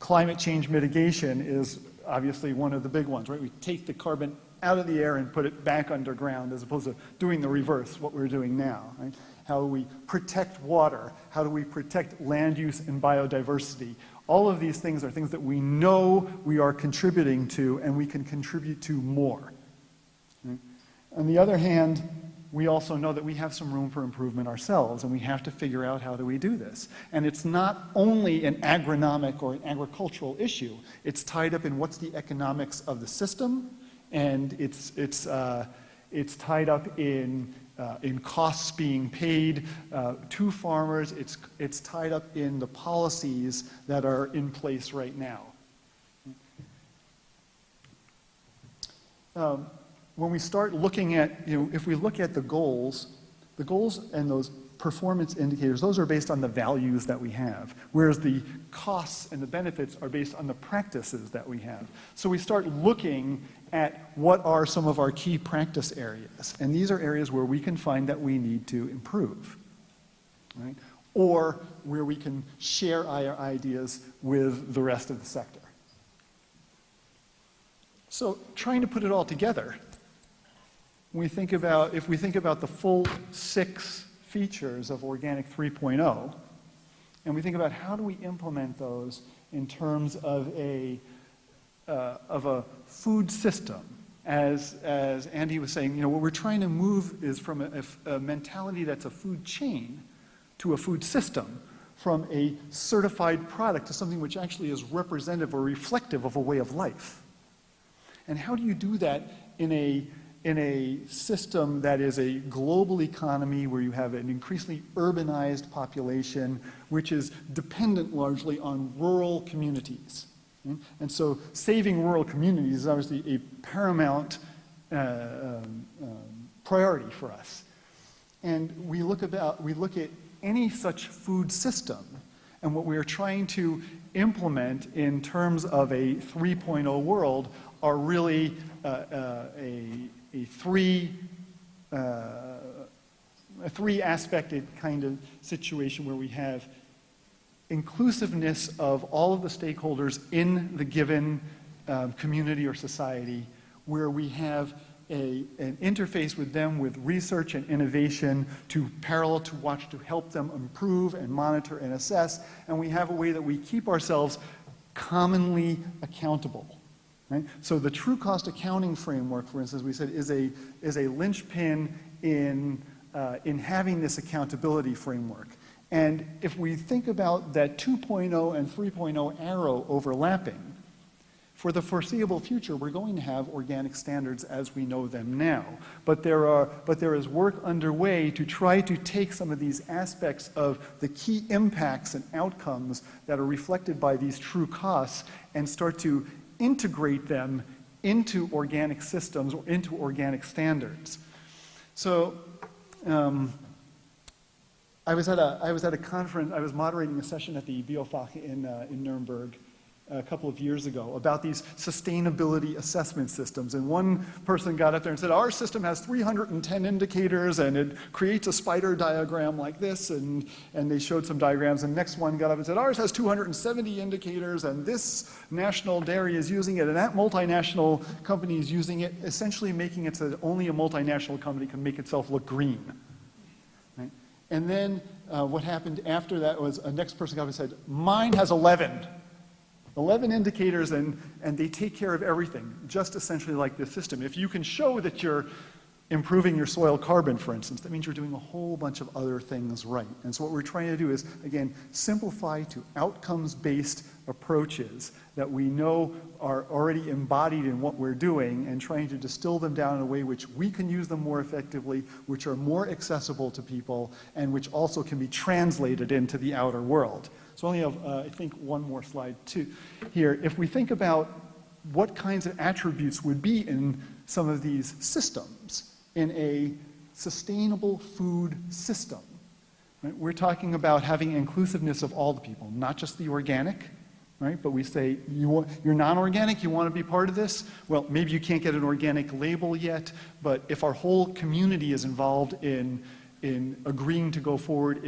Climate change mitigation is obviously one of the big ones, right? We take the carbon out of the air and put it back underground as opposed to doing the reverse, what we're doing now, right? How do we protect water? How do we protect land use and biodiversity? All of these things are things that we know we are contributing to, and we can contribute to more. Right? On the other hand, we also know that we have some room for improvement ourselves, and we have to figure out how do we do this. And it's not only an agronomic or an agricultural issue. It's tied up in what's the economics of the system, and it's tied up in costs being paid to farmers. It's tied up in the policies that are in place right now. When we start looking at, if we look at the goals and those performance indicators, those are based on the values that we have, whereas the costs and the benefits are based on the practices that we have. So we start looking at what are some of our key practice areas, and these are areas where we can find that we need to improve, right? Or where we can share our ideas with the rest of the sector. So trying to put it all together, if we think about the full 6 features of Organic 3.0, and we think about how do we implement those in terms of a food system, as Andy was saying, what we're trying to move is from a mentality that's a food chain to a food system, from a certified product to something which actually is representative or reflective of a way of life. And how do you do that in a system that is a global economy where you have an increasingly urbanized population, which is dependent largely on rural communities? And so saving rural communities is obviously a paramount priority for us. And we look at any such food system, and what we are trying to implement in terms of a 3.0 world are really a three-aspected kind of situation where we have inclusiveness of all of the stakeholders in the given community or society, where we have an interface with them with research and innovation to parallel to watch to help them improve and monitor and assess, and we have a way that we keep ourselves commonly accountable. Right? So the true cost accounting framework, for instance, we said is a linchpin in having this accountability framework. And if we think about that 2.0 and 3.0 arrow overlapping, for the foreseeable future, we're going to have organic standards as we know them now. But there is work underway to try to take some of these aspects of the key impacts and outcomes that are reflected by these true costs and start to integrate them into organic systems or into organic standards. So I was at a conference. I was moderating a session at the Biofach in Nuremberg a couple of years ago about these sustainability assessment systems. And one person got up there and said, our system has 310 indicators and it creates a spider diagram like this, and they showed some diagrams. And the next one got up and said, ours has 270 indicators and this national dairy is using it and that multinational company is using it, essentially making it so that only a multinational company can make itself look green. Right? And then what happened after that was a next person got up and said, mine has 11 indicators, and they take care of everything, just essentially like this system. If you can show that you're improving your soil carbon, for instance, that means you're doing a whole bunch of other things right. And so what we're trying to do is, again, simplify to outcomes-based approaches that we know are already embodied in what we're doing, and trying to distill them down in a way which we can use them more effectively, which are more accessible to people, and which also can be translated into the outer world. So I only have, I think, one more slide too here. If we think about what kinds of attributes would be in some of these systems in a sustainable food system, right? We're talking about having inclusiveness of all the people, not just the organic, right? But we say, you're non-organic, you want to be part of this? Well, maybe you can't get an organic label yet, but if our whole community is involved in agreeing to go forward,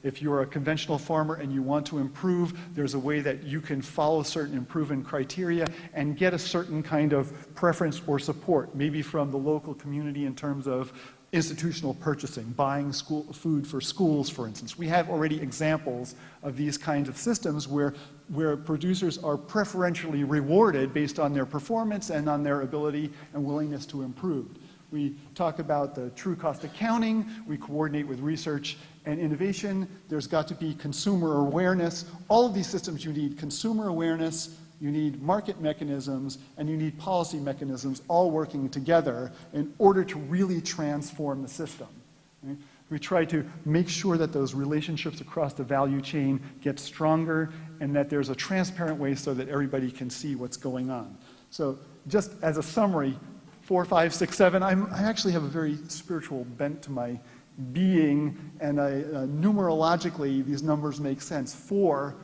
if you're a conventional farmer and you want to improve, there's a way that you can follow certain improvement criteria and get a certain kind of preference or support, maybe from the local community in terms of institutional purchasing, buying food for schools, for instance. We have already examples of these kinds of systems where producers are preferentially rewarded based on their performance and on their ability and willingness to improve. We talk about the true cost accounting, we coordinate with research and innovation, there's got to be consumer awareness. All of these systems, you need consumer awareness, you need market mechanisms, and you need policy mechanisms all working together in order to really transform the system. Right? We try to make sure that those relationships across the value chain get stronger and that there's a transparent way so that everybody can see what's going on. So just as a summary, 4, 5, 6, 7, I actually have a very spiritual bent to my being, and numerologically these numbers make sense. 4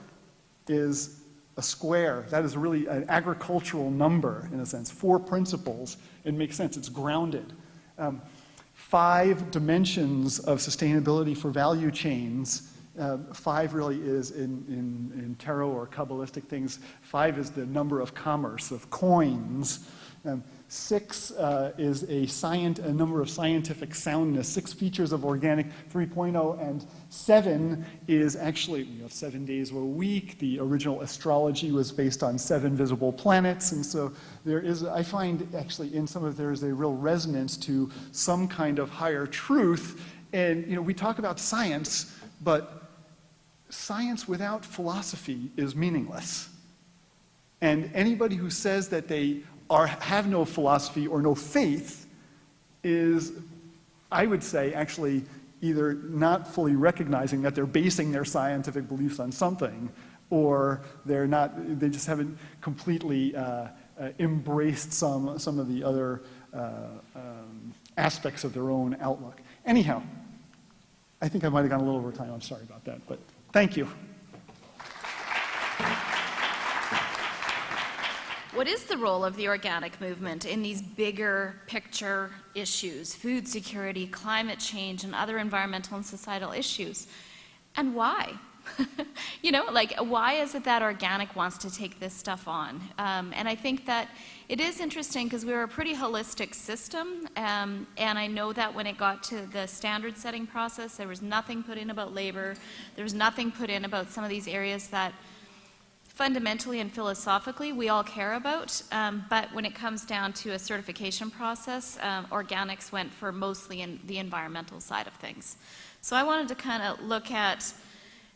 is a square. That is really an agricultural number, in a sense. 4 principles. It makes sense. It's grounded. 5 dimensions of sustainability for value chains. 5 really is, in tarot or Kabbalistic things, 5 is the number of commerce, of coins. 6 is a number of scientific soundness, 6 features of organic 3.0, and 7 is actually, we have 7 days a week. The original astrology was based on 7 visible planets, and so there is, I find actually in some of there is a real resonance to some kind of higher truth. And we talk about science, but science without philosophy is meaningless. And anybody who says that they have no philosophy or no faith is, I would say, actually either not fully recognizing that they're basing their scientific beliefs on something, or they just haven't completely embraced some of the other aspects of their own outlook. Anyhow, I think I might have gone a little over time. I'm sorry about that, but thank you. What is the role of the organic movement in these bigger picture issues, food security, climate change, and other environmental and societal issues? And why? Why is it that organic wants to take this stuff on? And I think that it is interesting because we're a pretty holistic system, and I know that when it got to the standard setting process, there was nothing put in about labor, there was nothing put in about some of these areas that fundamentally and philosophically we all care about, but when it comes down to a certification process, organics went for mostly in the environmental side of things. So I wanted to kind of look at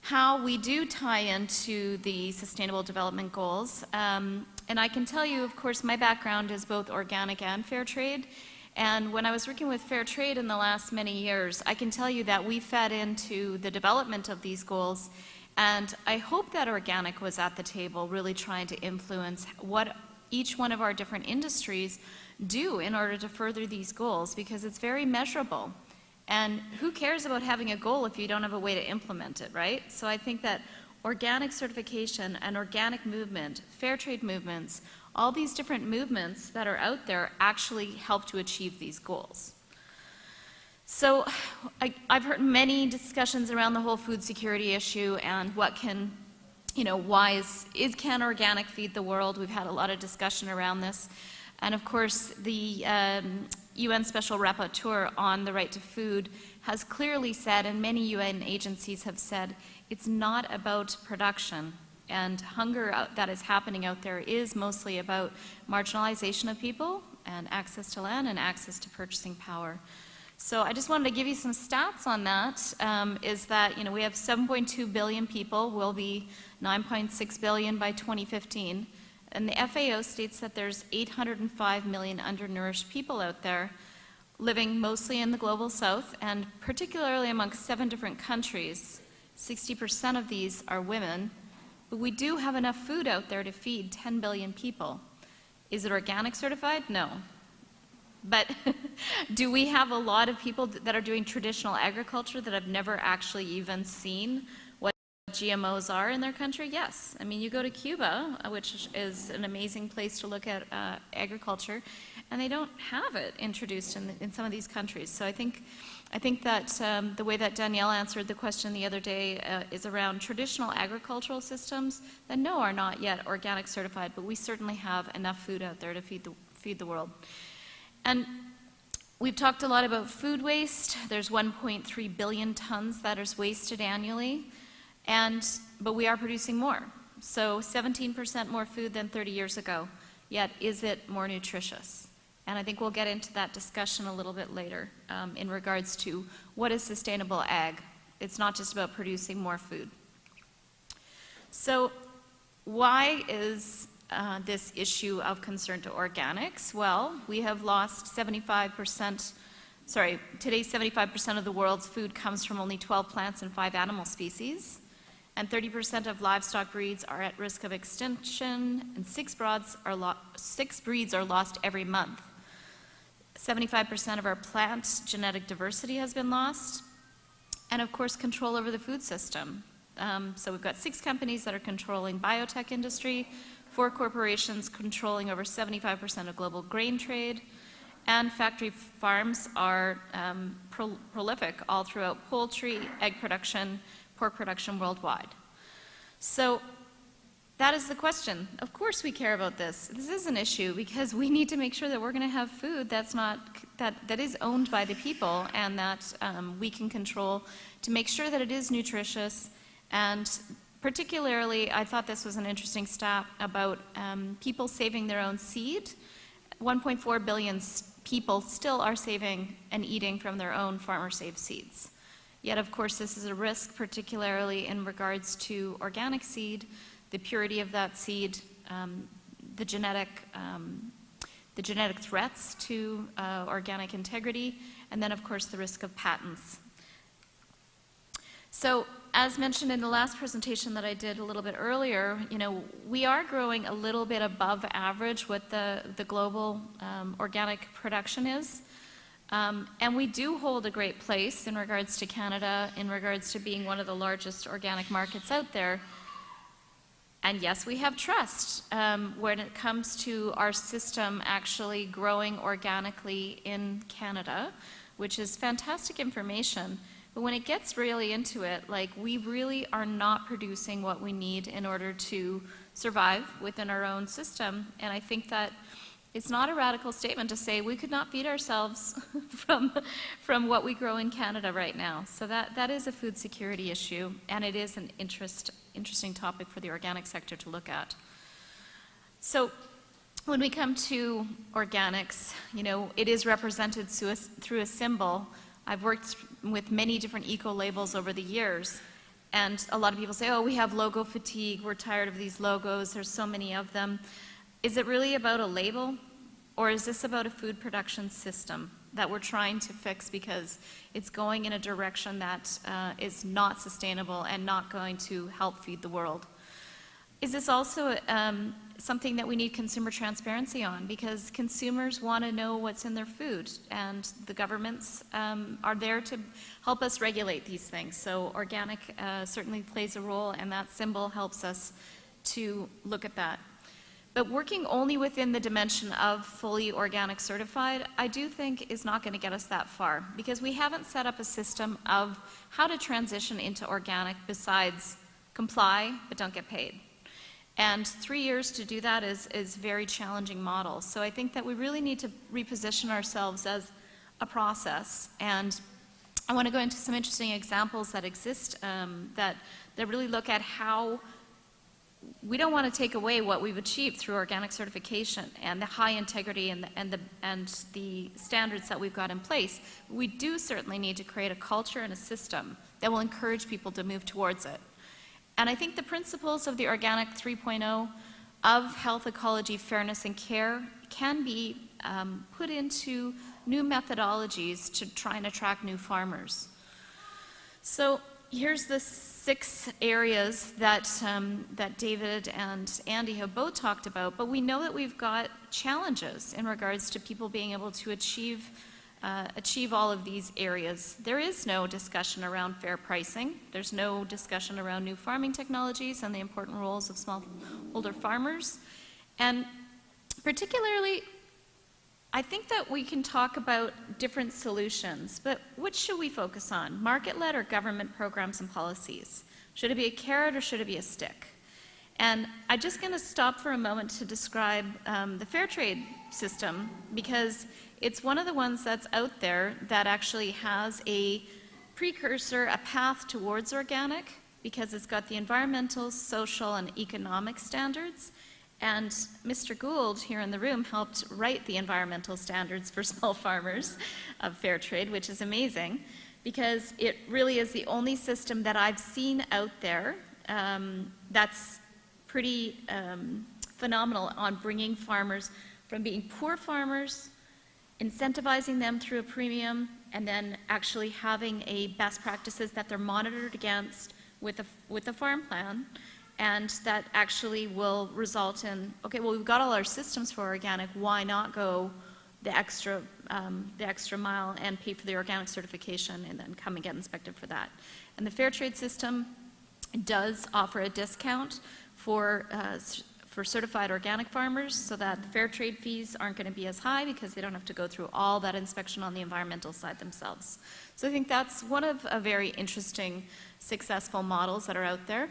how we do tie into the Sustainable Development Goals. And I can tell you, of course, my background is both organic and fair trade. And when I was working with fair trade in the last many years, I can tell you that we fed into the development of these goals. And I hope that organic was at the table really trying to influence what each one of our different industries do in order to further these goals, because it's very measurable. And who cares about having a goal if you don't have a way to implement it, right? So I think that organic certification and organic movement, fair trade movements, all these different movements that are out there actually help to achieve these goals. So I've heard many discussions around the whole food security issue and what can, can organic feed the world? We've had a lot of discussion around this. And of course, the UN Special Rapporteur on the right to food has clearly said, and many UN agencies have said, it's not about production. And hunger that is happening out there is mostly about marginalization of people and access to land and access to purchasing power. So I just wanted to give you some stats on that, is that we have 7.2 billion people, will be 9.6 billion by 2015, and the FAO states that there's 805 million undernourished people out there living mostly in the global south, and particularly amongst 7 different countries. 60% of these are women, but we do have enough food out there to feed 10 billion people. Is it organic certified? No. But do we have a lot of people that are doing traditional agriculture that have never actually even seen what GMOs are in their country? Yes. I mean, you go to Cuba, which is an amazing place to look at agriculture, and they don't have it introduced in some of these countries. So I think that the way that Danielle answered the question the other day is around traditional agricultural systems that no, are not yet organic certified, but we certainly have enough food out there to feed the world. And we've talked a lot about food waste. There's 1.3 billion tons that is wasted annually, but we are producing more. So 17% more food than 30 years ago, yet is it more nutritious? And I think we'll get into that discussion a little bit later in regards to what is sustainable ag. It's not just about producing more food. So why is this issue of concern to organics? Well, we have lost 75%, today 75% of the world's food comes from only 12 plants and 5 animal species, and 30% of livestock breeds are at risk of extinction, and 6 breeds are lost every month. 75% of our plant genetic diversity has been lost, and of course control over the food system. So we've got 6 companies that are controlling biotech industry, 4 corporations controlling over 75% of global grain trade, and factory farms are prolific all throughout poultry, egg production, pork production worldwide. So that is the question. Of course we care about this. This is an issue because we need to make sure that we're going to have food that is owned by the people and that we can control to make sure that it is nutritious. And particularly, I thought this was an interesting stat about people saving their own seed. 1.4 billion people still are saving and eating from their own farmer-saved seeds. Yet, of course, this is a risk, particularly in regards to organic seed, the purity of that seed, the genetic threats to organic integrity, and then, of course, the risk of patents. So, as mentioned in the last presentation that I did a little bit earlier, we are growing a little bit above average what the global organic production is. And we do hold a great place in regards to Canada, in regards to being one of the largest organic markets out there. And yes, we have trust when it comes to our system actually growing organically in Canada, which is fantastic information. But when it gets really into it, we really are not producing what we need in order to survive within our own system. And I think that it's not a radical statement to say we could not feed ourselves from what we grow in Canada right now. So that is a food security issue, and it is an interesting topic for the organic sector to look at. So when we come to organics, it is represented through a symbol. I've worked with many different eco-labels over the years, and a lot of people say, oh, we have logo fatigue, we're tired of these logos, there's so many of them. Is it really about a label, or is this about a food production system that we're trying to fix because it's going in a direction that is not sustainable and not going to help feed the world? Is this also something that we need consumer transparency on? Because consumers want to know what's in their food, and the governments are there to help us regulate these things. So organic certainly plays a role, and that symbol helps us to look at that. But working only within the dimension of fully organic certified, I do think is not going to get us that far, because we haven't set up a system of how to transition into organic besides comply but don't get paid. And 3 years to do that is a very challenging model. So I think that we really need to reposition ourselves as a process. And I want to go into some interesting examples that exist that really look at how we don't want to take away what we've achieved through organic certification and the high integrity and the standards that we've got in place. We do certainly need to create a culture and a system that will encourage people to move towards it. And I think the principles of the Organic 3.0 of health, ecology, fairness, and care can be put into new methodologies to try and attract new farmers. So here's the 6 areas that, that David and Andy have both talked about, but we know that we've got challenges in regards to people being able to achieve all of these areas. There is no discussion around fair pricing. There's no discussion around new farming technologies and the important roles of smallholder farmers. And particularly, I think that we can talk about different solutions, but which should we focus on? Market-led or government programs and policies? Should it be a carrot or should it be a stick? And I'm just going to stop for a moment to describe the fair trade system, because it's one of the ones that's out there that actually has a precursor, a path towards organic, because it's got the environmental, social, and economic standards. And Mr. Gould here in the room helped write the environmental standards for small farmers of fair trade, which is amazing, because it really is the only system that I've seen out there that's pretty phenomenal on bringing farmers from being poor farmers, incentivizing them through a premium, and then actually having a best practices that they're monitored against with a farm plan, and that actually will result in, okay, well, we've got all our systems for organic, why not go the extra mile and pay for the organic certification and then come and get inspected for that. And the fair trade system does offer a discount for certified organic farmers, so that the fair trade fees aren't going to be as high because they don't have to go through all that inspection on the environmental side themselves. So I think that's one of a very interesting, successful models that are out there.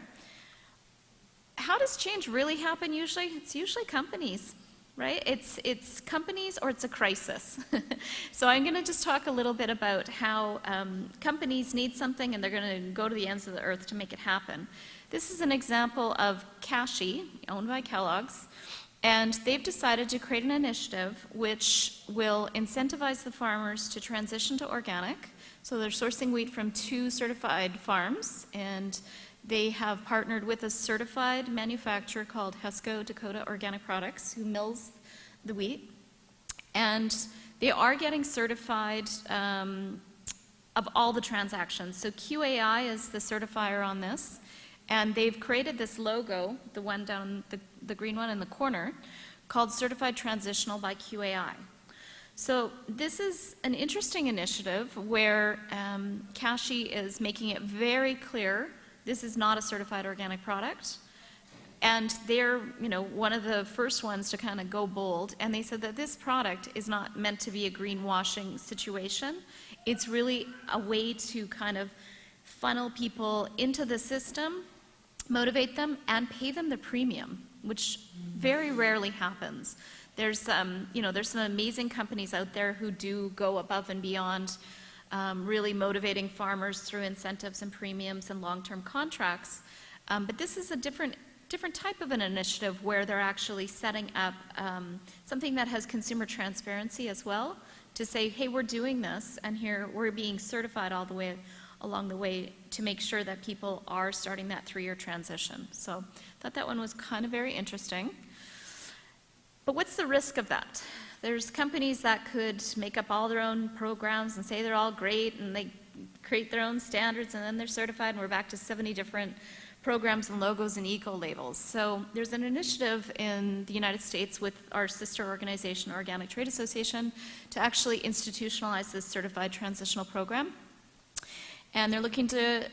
How does change really happen usually? It's usually companies, right? It's companies or it's a crisis. So I'm going to just talk a little bit about how companies need something and they're going to go to the ends of the earth to make it happen. This is an example of Kashi, owned by Kellogg's, and they've decided to create an initiative which will incentivize the farmers to transition to organic. So they're sourcing wheat from 2 certified farms, and they have partnered with a certified manufacturer called Hesco Dakota Organic Products, who mills the wheat. And they are getting certified of all the transactions. So QAI is the certifier on this. And they've created this logo, the one down, the green one in the corner, called Certified Transitional by QAI. So this is an interesting initiative where Kashi is making it very clear this is not a certified organic product. And they're, one of the first ones to kind of go bold. And they said that this product is not meant to be a greenwashing situation. It's really a way to kind of funnel people into the system, motivate them, and pay them the premium, which very rarely happens. There's some amazing companies out there who do go above and beyond, really motivating farmers through incentives and premiums and long-term contracts. But this is a different type of an initiative where they're actually setting up something that has consumer transparency as well, to say, hey, we're doing this, and here we're being certified all the way along the way to make sure that people are starting that 3-year transition. So I thought that one was kind of very interesting. But what's the risk of that? There's companies that could make up all their own programs and say they're all great, and they create their own standards, and then they're certified, and we're back to 70 different programs and logos and eco-labels. So there's an initiative in the United States with our sister organization, Organic Trade Association, to actually institutionalize this certified transitional program. And they're looking to,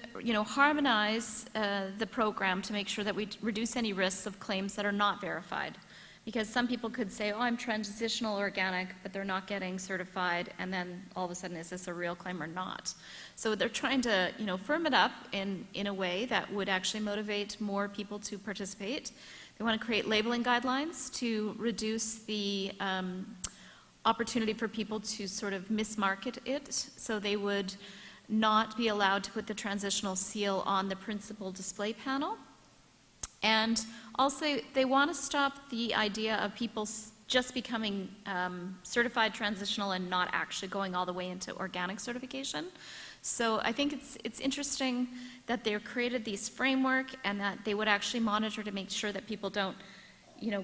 harmonize the program to make sure that we reduce any risks of claims that are not verified. Because some people could say, oh, I'm transitional organic, but they're not getting certified, and then all of a sudden, is this a real claim or not? So they're trying to, firm it up in a way that would actually motivate more people to participate. They want to create labeling guidelines to reduce the opportunity for people to sort of mismarket it. So they would not be allowed to put the transitional seal on the principal display panel. And also, they want to stop the idea of people just becoming certified transitional and not actually going all the way into organic certification. So I think it's interesting that they've created these framework, and that they would actually monitor to make sure that people don't,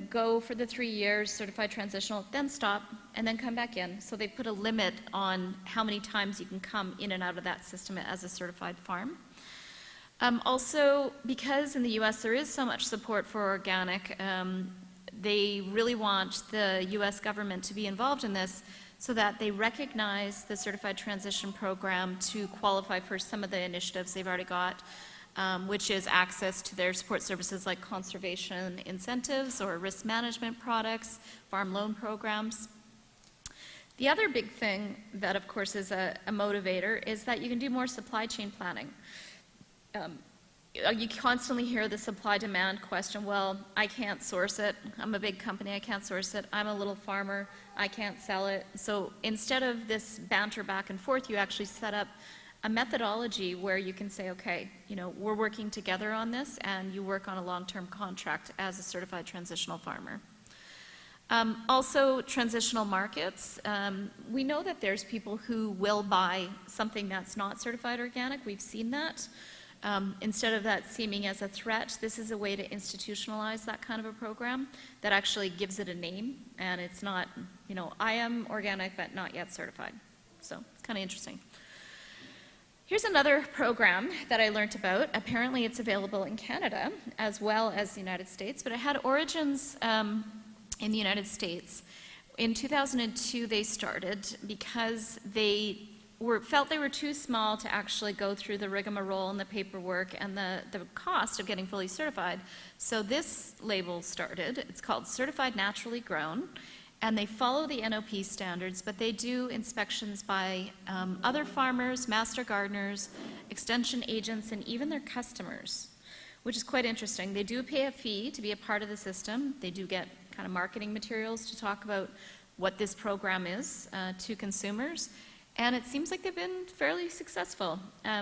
go for the 3 years certified transitional, then stop, and then come back in. So they put a limit on how many times you can come in and out of that system as a certified farm. Also, because in the US there is so much support for organic, they really want the US government to be involved in this so that they recognize the Certified Transition Program to qualify for some of the initiatives they've already got, which is access to their support services like conservation incentives or risk management products, farm loan programs. The other big thing that, of course, is a motivator is that you can do more supply chain planning. You constantly hear the supply-demand question, well, I can't source it. I'm a big company, I can't source it. I'm a little farmer, I can't sell it. So instead of this banter back and forth, you actually set up a methodology where you can say, okay, you know, we're working together on this, and you work on a long-term contract as a certified transitional farmer. Also, transitional markets. We know that there's people who will buy something that's not certified organic. We've seen that. Instead of that seeming as a threat, this is a way to institutionalize that kind of a program that actually gives it a name, and it's not, you know, I am organic but not yet certified. So it's kind of interesting. Here's another program that I learned about. Apparently it's available in Canada as well as the United States, but it had origins in the United States. In 2002 they started because they felt they were too small to actually go through the rigmarole and the paperwork and the cost of getting fully certified. So this label started. It's called Certified Naturally Grown, and they follow the NOP standards, but they do inspections by other farmers, master gardeners, extension agents, and even their customers, which is quite interesting. They do pay a fee to be a part of the system. They do get kind of marketing materials to talk about what this program is to consumers. And it seems like they've been fairly successful.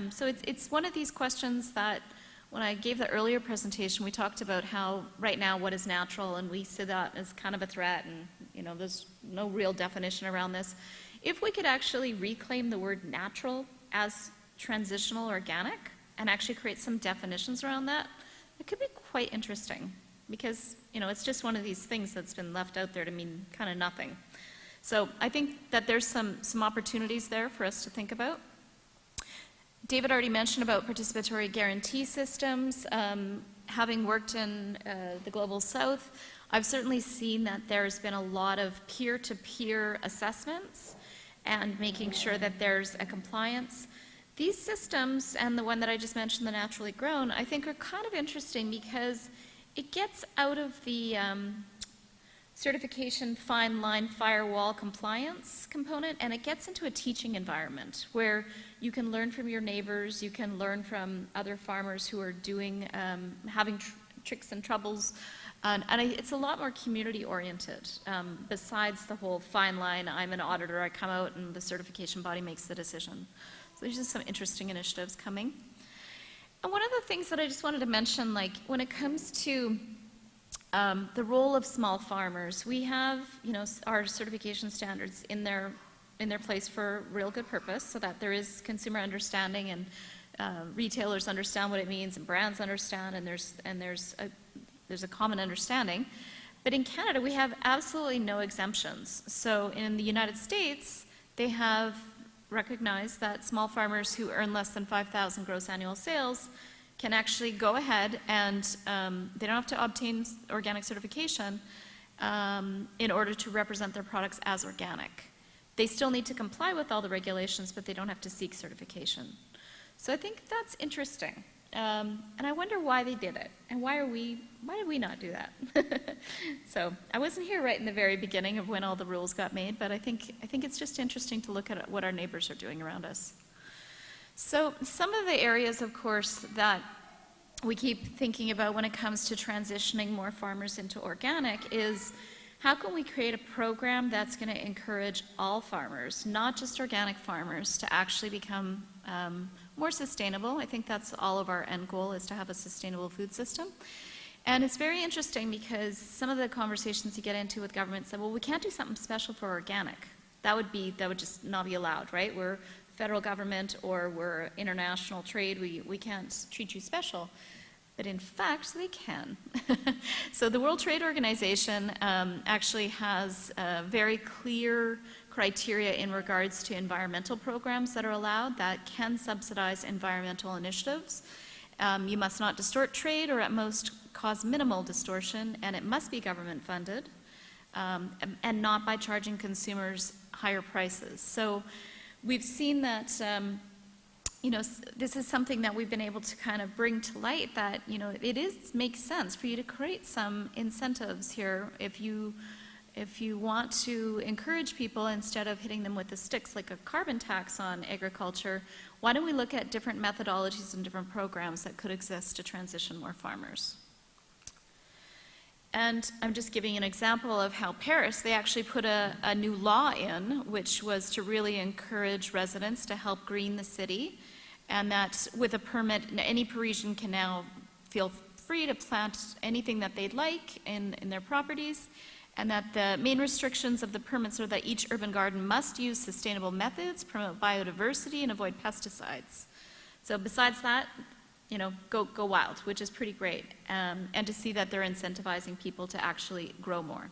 So it's one of these questions that when I gave the earlier presentation, we talked about how right now what is natural, and we see that as kind of a threat, and you know, there's no real definition around this. If we could actually reclaim the word natural as transitional organic and actually create some definitions around that, it could be quite interesting, because you know, it's just one of these things that's been left out there to mean kind of nothing. So I think that there's some opportunities there for us to think about. David already mentioned about participatory guarantee systems. Having worked in the Global South, I've certainly seen that there's been a lot of peer-to-peer assessments and making sure that there's a compliance. These systems, and the one that I just mentioned, the Naturally Grown, I think are kind of interesting because it gets out of the certification fine line firewall compliance component, and it gets into a teaching environment where you can learn from your neighbors, you can learn from other farmers who are doing, having tricks and troubles, and it's a lot more community oriented, besides the whole fine line, I'm an auditor, I come out and the certification body makes the decision. So there's just some interesting initiatives coming. And one of the things that I just wanted to mention, like when it comes to the role of small farmers, we have, you know, our certification standards in their place for real good purpose, so that there is consumer understanding and retailers understand what it means and brands understand, and there's a common understanding. But in Canada, we have absolutely no exemptions. So in the United States, they have recognized that small farmers who earn less than 5,000 gross annual sales can actually go ahead and they don't have to obtain organic certification in order to represent their products as organic. They still need to comply with all the regulations, but they don't have to seek certification. So I think that's interesting. And I wonder why they did it, and why did we not do that? So I wasn't here right in the very beginning of when all the rules got made, but I think it's just interesting to look at what our neighbors are doing around us. So some of the areas, of course, that we keep thinking about when it comes to transitioning more farmers into organic is how can we create a program that's going to encourage all farmers, not just organic farmers, to actually become more sustainable. I think that's all of our end goal, is to have a sustainable food system. And it's very interesting because some of the conversations you get into with government say, well, we can't do something special for organic. That would just not be allowed, right? We're federal government or we're international trade, we can't treat you special. But in fact, they can. So the World Trade Organization actually has very clear criteria in regards to environmental programs that are allowed that can subsidize environmental initiatives. You must not distort trade or at most cause minimal distortion, and it must be government funded, and not by charging consumers higher prices. So we've seen that, this is something that we've been able to kind of bring to light, that, makes sense for you to create some incentives here if you want to encourage people instead of hitting them with the sticks like a carbon tax on agriculture. Why don't we look at different methodologies and different programs that could exist to transition more farmers? And I'm just giving an example of how Paris, they actually put a new law in, which was to really encourage residents to help green the city, and that with a permit, any Parisian can now feel free to plant anything that they'd like in their properties, and that the main restrictions of the permits are that each urban garden must use sustainable methods, promote biodiversity, and avoid pesticides. So besides that, go wild, which is pretty great, and to see that they're incentivizing people to actually grow more.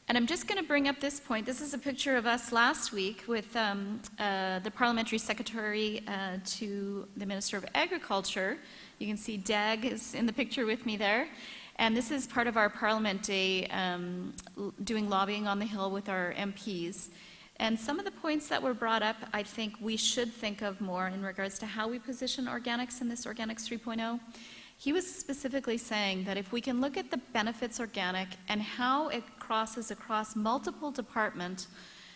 And I'm just going to bring up this point. This is a picture of us last week with the parliamentary secretary to the Minister of Agriculture. You can see Dag is in the picture with me there. And this is part of our Parliament Day, doing lobbying on the Hill with our MPs. And some of the points that were brought up, I think we should think of more in regards to how we position organics in this Organics 3.0. He was specifically saying that if we can look at the benefits organic and how it crosses across multiple departments,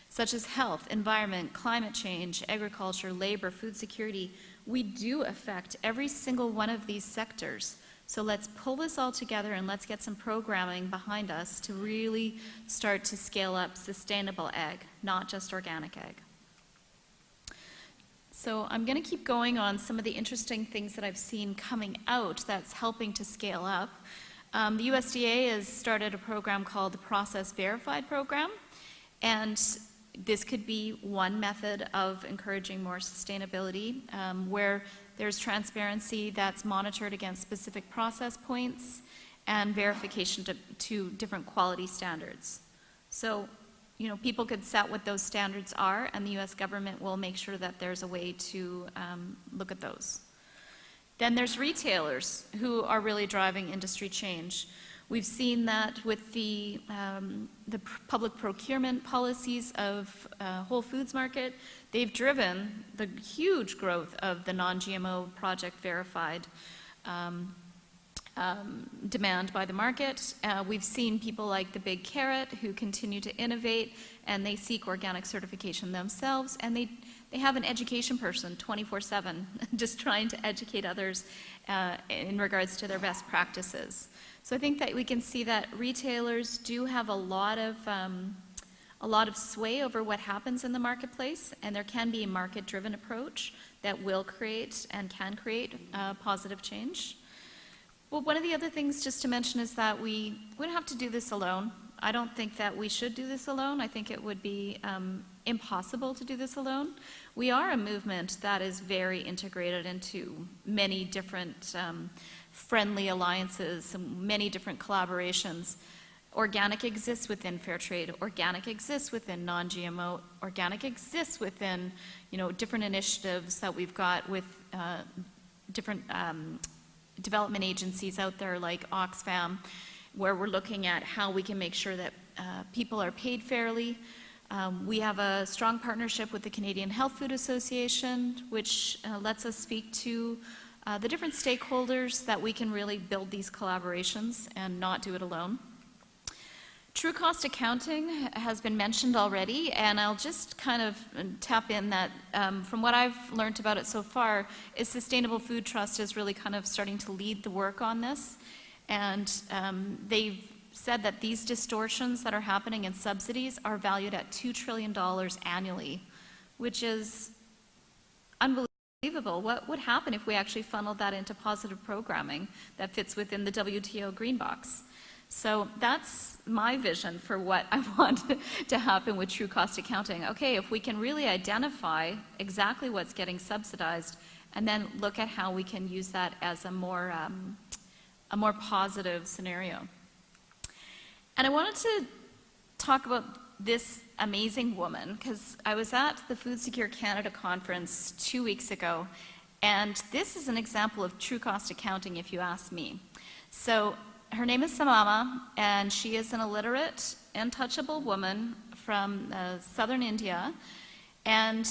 such as health, environment, climate change, agriculture, labor, food security, we do affect every single one of these sectors. So let's pull this all together and let's get some programming behind us to really start to scale up sustainable ag, not just organic ag. So I'm going to keep going on some of the interesting things that I've seen coming out that's helping to scale up. The USDA has started a program called the Process Verified Program, and this could be one method of encouraging more sustainability, where there's transparency that's monitored against specific process points and verification to different quality standards. So, people could set what those standards are, and the U.S. government will make sure that there's a way to look at those. Then there's retailers who are really driving industry change. We've seen that with the public procurement policies of Whole Foods Market. They've driven the huge growth of the non-GMO project verified demand by the market. We've seen people like the Big Carrot who continue to innovate, and they seek organic certification themselves, and they have an education person 24/7 just trying to educate others in regards to their best practices. So I think that we can see that retailers do have a lot of sway over what happens in the marketplace, and there can be a market-driven approach that will create and can create positive change. Well, one of the other things just to mention is that we wouldn't have to do this alone. I don't think that we should do this alone. I think it would be impossible to do this alone. We are a movement that is very integrated into many different friendly alliances, many different collaborations. Organic exists within fair trade. Organic exists within non-GMO. Organic exists within, different initiatives that we've got with different development agencies out there like Oxfam, where we're looking at how we can make sure that people are paid fairly. We have a strong partnership with the Canadian Health Food Association, which lets us speak to the different stakeholders that we can really build these collaborations and not do it alone. True cost accounting has been mentioned already, and I'll just kind of tap in that from what I've learned about it so far is Sustainable Food Trust is really kind of starting to lead the work on this, and they've said that these distortions that are happening in subsidies are valued at $2 trillion annually, which is unbelievable. What would happen if we actually funneled that into positive programming that fits within the WTO Green Box? So that's my vision for what I want to happen with true cost accounting. Okay, if we can really identify exactly what's getting subsidized and then look at how we can use that as a more positive scenario. And I wanted to talk about this amazing woman because I was at the Food Secure Canada conference 2 weeks ago, And this is an example of true cost accounting, if you ask me. So her name is Samama, and she is an illiterate, untouchable woman from southern India. And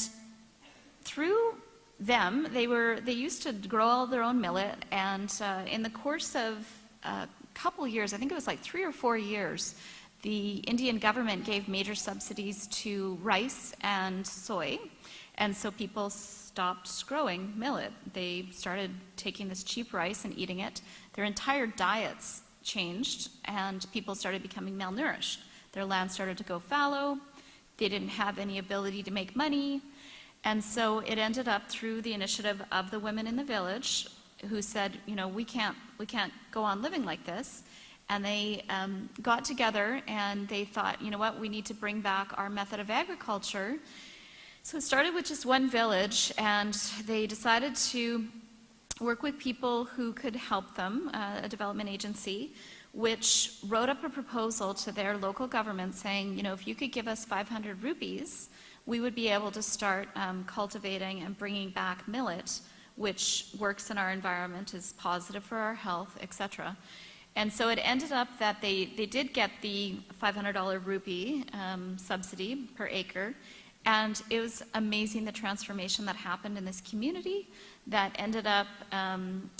through them, they used to grow all their own millet, and in the course of a couple years, I think it was like 3 or 4 years, the Indian government gave major subsidies to rice and soy, and so people stopped growing millet. They started taking this cheap rice and eating it. Their entire diets changed, and people started becoming malnourished. Their land started to go fallow. They didn't have any ability to make money. And so it ended up through the initiative of the women in the village who said, you know, we can't go on living like this. And they got together and they thought, you know what, we need to bring back our method of agriculture. So it started with just one village, and they decided to work with people who could help them, a development agency, which wrote up a proposal to their local government saying, you know, if you could give us 500 rupees, we would be able to start cultivating and bringing back millet, which works in our environment, is positive for our health, etc. And so it ended up that they did get the $500 rupee subsidy per acre, and it was amazing the transformation that happened in this community that ended up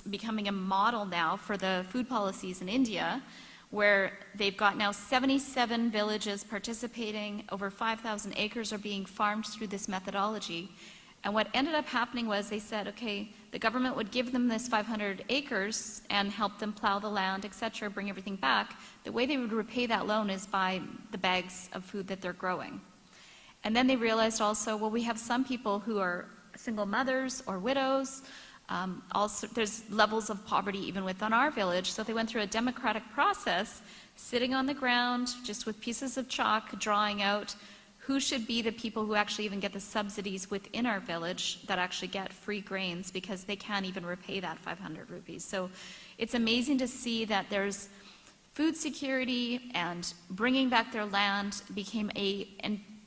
becoming a model now for the food policies in India, where they've got now 77 villages participating, over 5,000 acres are being farmed through this methodology. And what ended up happening was they said, okay, the government would give them this 500 acres and help them plow the land, etc., bring everything back. The way they would repay that loan is by the bags of food that they're growing. And then they realized also, well, we have some people who are single mothers or widows. Also, there's levels of poverty even within our village. So they went through a democratic process, sitting on the ground, just with pieces of chalk, drawing out who should be the people who actually even get the subsidies within our village that actually get free grains, because they can't even repay that 500 rupees. So it's amazing to see that there's food security, and bringing back their land became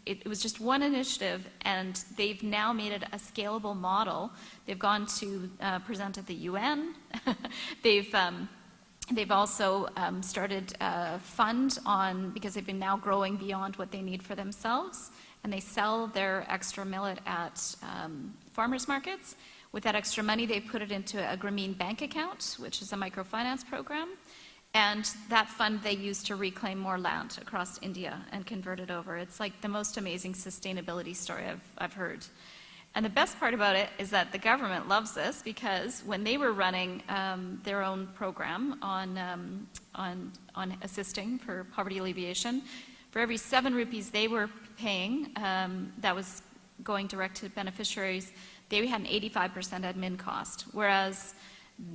it was just one initiative, and they've now made it a scalable model. They've gone to present at the UN. They've also started a fund because they've been now growing beyond what they need for themselves, and they sell their extra millet at farmers markets. With that extra money, they put it into a Grameen bank account, which is a microfinance program. And that fund they use to reclaim more land across India and convert it over. It's like the most amazing sustainability story I've heard. And the best part about it is that the government loves this, because when they were running their own program on assisting for poverty alleviation, for every 7 rupees they were paying that was going direct to beneficiaries, they had an 85% admin cost. Whereas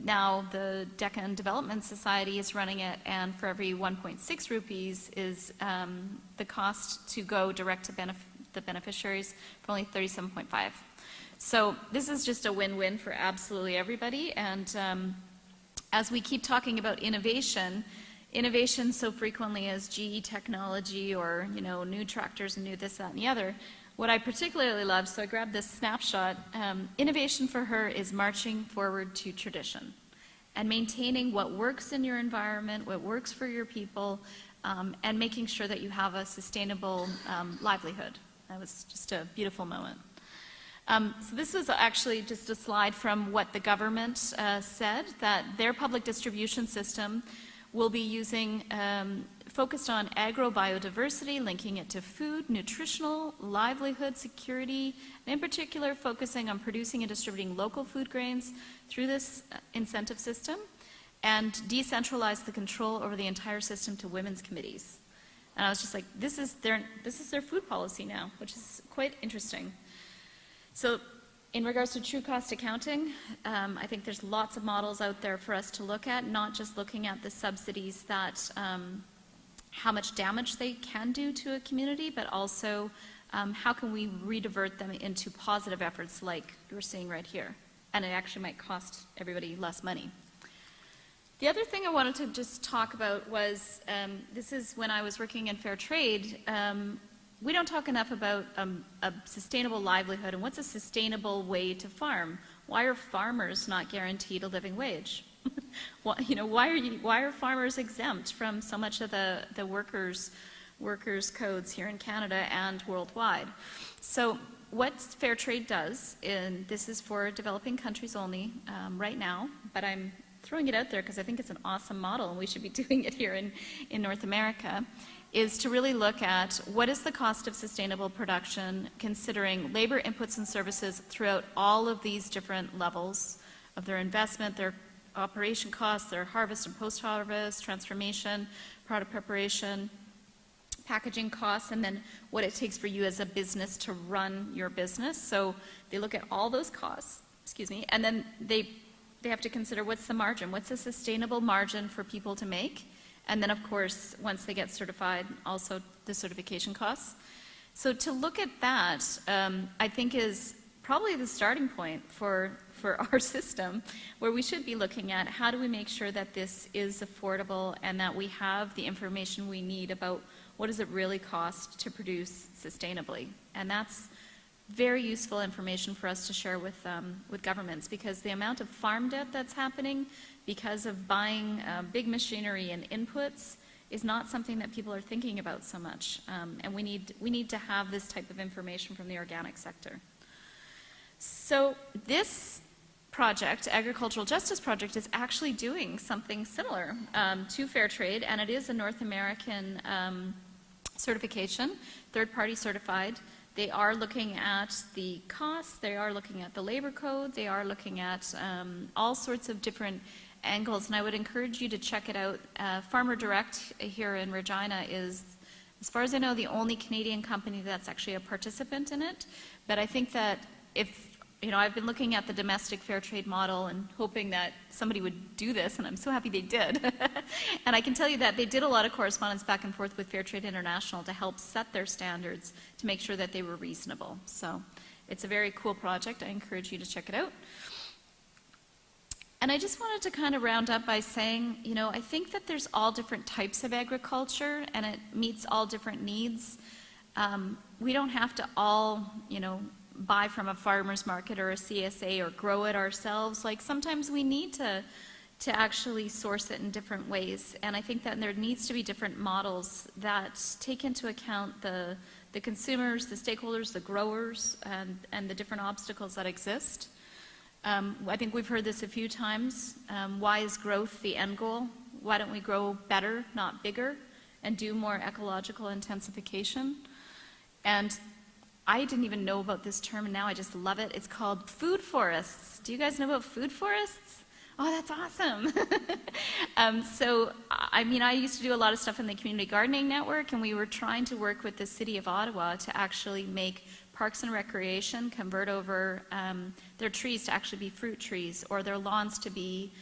now the Deccan Development Society is running it, and for every 1.6 rupees is the cost to go direct to the beneficiaries for only 37.5. So this is just a win-win for absolutely everybody. And as we keep talking about innovation so frequently as GE technology, or new tractors and new this, that, and the other. What I particularly love, so I grabbed this snapshot, innovation for her is marching forward to tradition and maintaining what works in your environment, what works for your people, and making sure that you have a sustainable livelihood. That was just a beautiful moment. So this was actually just a slide from what the government said, that their public distribution system will be using focused on agrobiodiversity, linking it to food, nutritional, livelihood, security, and in particular focusing on producing and distributing local food grains through this incentive system, and decentralize the control over the entire system to women's committees. And I was just like, this is their food policy now, which is quite interesting. So in regards to true cost accounting, I think there's lots of models out there for us to look at, not just looking at the subsidies that how much damage they can do to a community, but also how can we redivert them into positive efforts like we're seeing right here. And it actually might cost everybody less money. The other thing I wanted to just talk about was, this is when I was working in fair trade, we don't talk enough about a sustainable livelihood and what's a sustainable way to farm. why are farmers not guaranteed a living wage? Why are farmers exempt from so much of the workers' codes here in Canada and worldwide? So what fair trade does, and this is for developing countries only right now, but I'm throwing it out there because I think it's an awesome model and we should be doing it here in North America, is to really look at what is the cost of sustainable production, considering labor inputs and services throughout all of these different levels of their investment, their operation costs, their harvest and post-harvest, transformation, product preparation, packaging costs, and then what it takes for you as a business to run your business. So they look at all those costs, and then they have to consider what's the margin, what's a sustainable margin for people to make, and then of course, once they get certified, also the certification costs. So to look at that, I think is probably the starting point for our system, where we should be looking at how do we make sure that this is affordable and that we have the information we need about what does it really cost to produce sustainably. And that's very useful information for us to share with governments, because the amount of farm debt that's happening because of buying big machinery and inputs is not something that people are thinking about so much. And we need to have this type of information from the organic sector. So this project, Agricultural Justice Project, is actually doing something similar to fair trade, and it is a North American certification, third-party certified. They are looking at the costs, they are looking at the labor code, they are looking at all sorts of different angles, and I would encourage you to check it out. Farmer Direct here in Regina is, as far as I know, the only Canadian company that's actually a participant in it, but I think that I've been looking at the domestic fair trade model and hoping that somebody would do this, and I'm so happy they did. And I can tell you that they did a lot of correspondence back and forth with Fair Trade International to help set their standards to make sure that they were reasonable. So it's a very cool project. I encourage you to check it out. And I just wanted to kind of round up by saying, I think that there's all different types of agriculture and it meets all different needs. We don't have to all, buy from a farmer's market or a CSA or grow it ourselves. Like sometimes we need to actually source it in different ways. And I think that there needs to be different models that take into account the consumers, the stakeholders, the growers, and the different obstacles that exist. I think we've heard this a few times. Why is growth the end goal? Why don't we grow better, not bigger, and do more ecological intensification? And I didn't even know about this term, and now I just love it. It's called food forests. Do you guys know about food forests? Oh, that's awesome. I used to do a lot of stuff in the community gardening network, and we were trying to work with the city of Ottawa to actually make parks and recreation convert over their trees to actually be fruit trees, or their lawns to be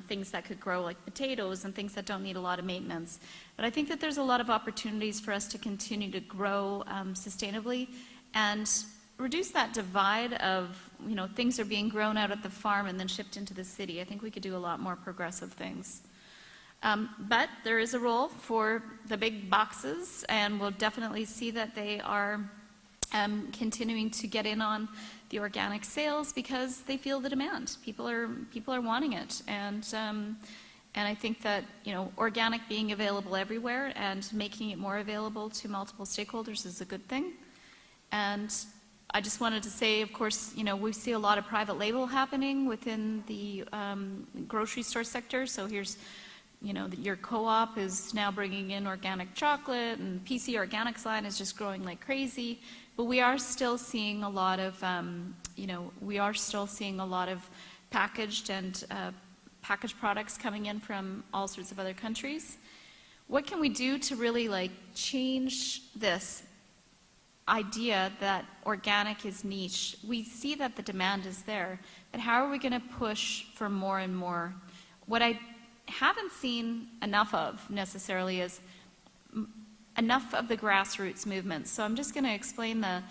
things that could grow like potatoes and things that don't need a lot of maintenance. But I think that there's a lot of opportunities for us to continue to grow sustainably and reduce that divide of, things are being grown out at the farm and then shipped into the city. I think we could do a lot more progressive things. But there is a role for the big boxes, and we'll definitely see that they are continuing to get in on the organic sales because they feel the demand. People are wanting it, and I think that organic being available everywhere and making it more available to multiple stakeholders is a good thing. And I just wanted to say, of course, we see a lot of private label happening within the grocery store sector. So here's, your co-op is now bringing in organic chocolate, and PC Organics line is just growing like crazy. But we are still seeing a lot of, packaged and packaged products coming in from all sorts of other countries. What can we do to really change this idea that organic is niche? We see that the demand is there, but how are we going to push for more and more? What I haven't seen enough of necessarily is enough of the grassroots movements. So I'm just going to explain the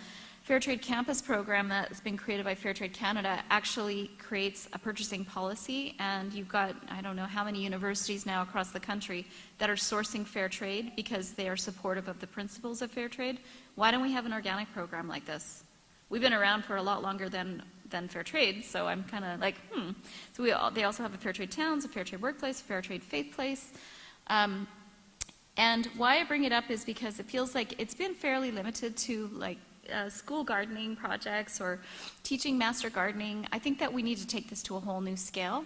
Fair Trade Campus program that has been created by Fair Trade Canada actually creates a purchasing policy, and you've got, I don't know how many universities now across the country that are sourcing fair trade because they are supportive of the principles of fair trade. Why don't we have an organic program like this? We've been around for a lot longer than than fair trade, so I'm kind of like, So they also have a fair trade towns, a fair trade workplace, a fair trade faith place. And why I bring it up is because it feels like it's been fairly limited to like school gardening projects or teaching master gardening. I think that we need to take this to a whole new scale.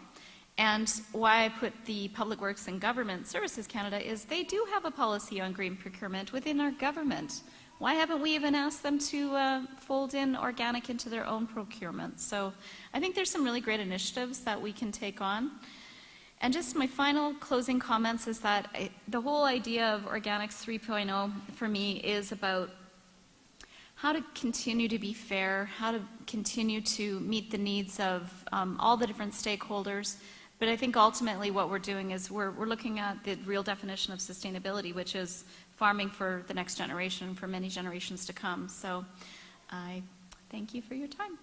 And why I put the Public Works and Government Services Canada is they do have a policy on green procurement within our government. Why haven't we even asked them to fold in organic into their own procurement? So I think there's some really great initiatives that we can take on. And just my final closing comments is that the whole idea of Organics 3.0 for me is about how to continue to be fair, how to continue to meet the needs of all the different stakeholders. But I think ultimately what we're doing is we're looking at the real definition of sustainability, which is farming for the next generation, for many generations to come. So I thank you for your time.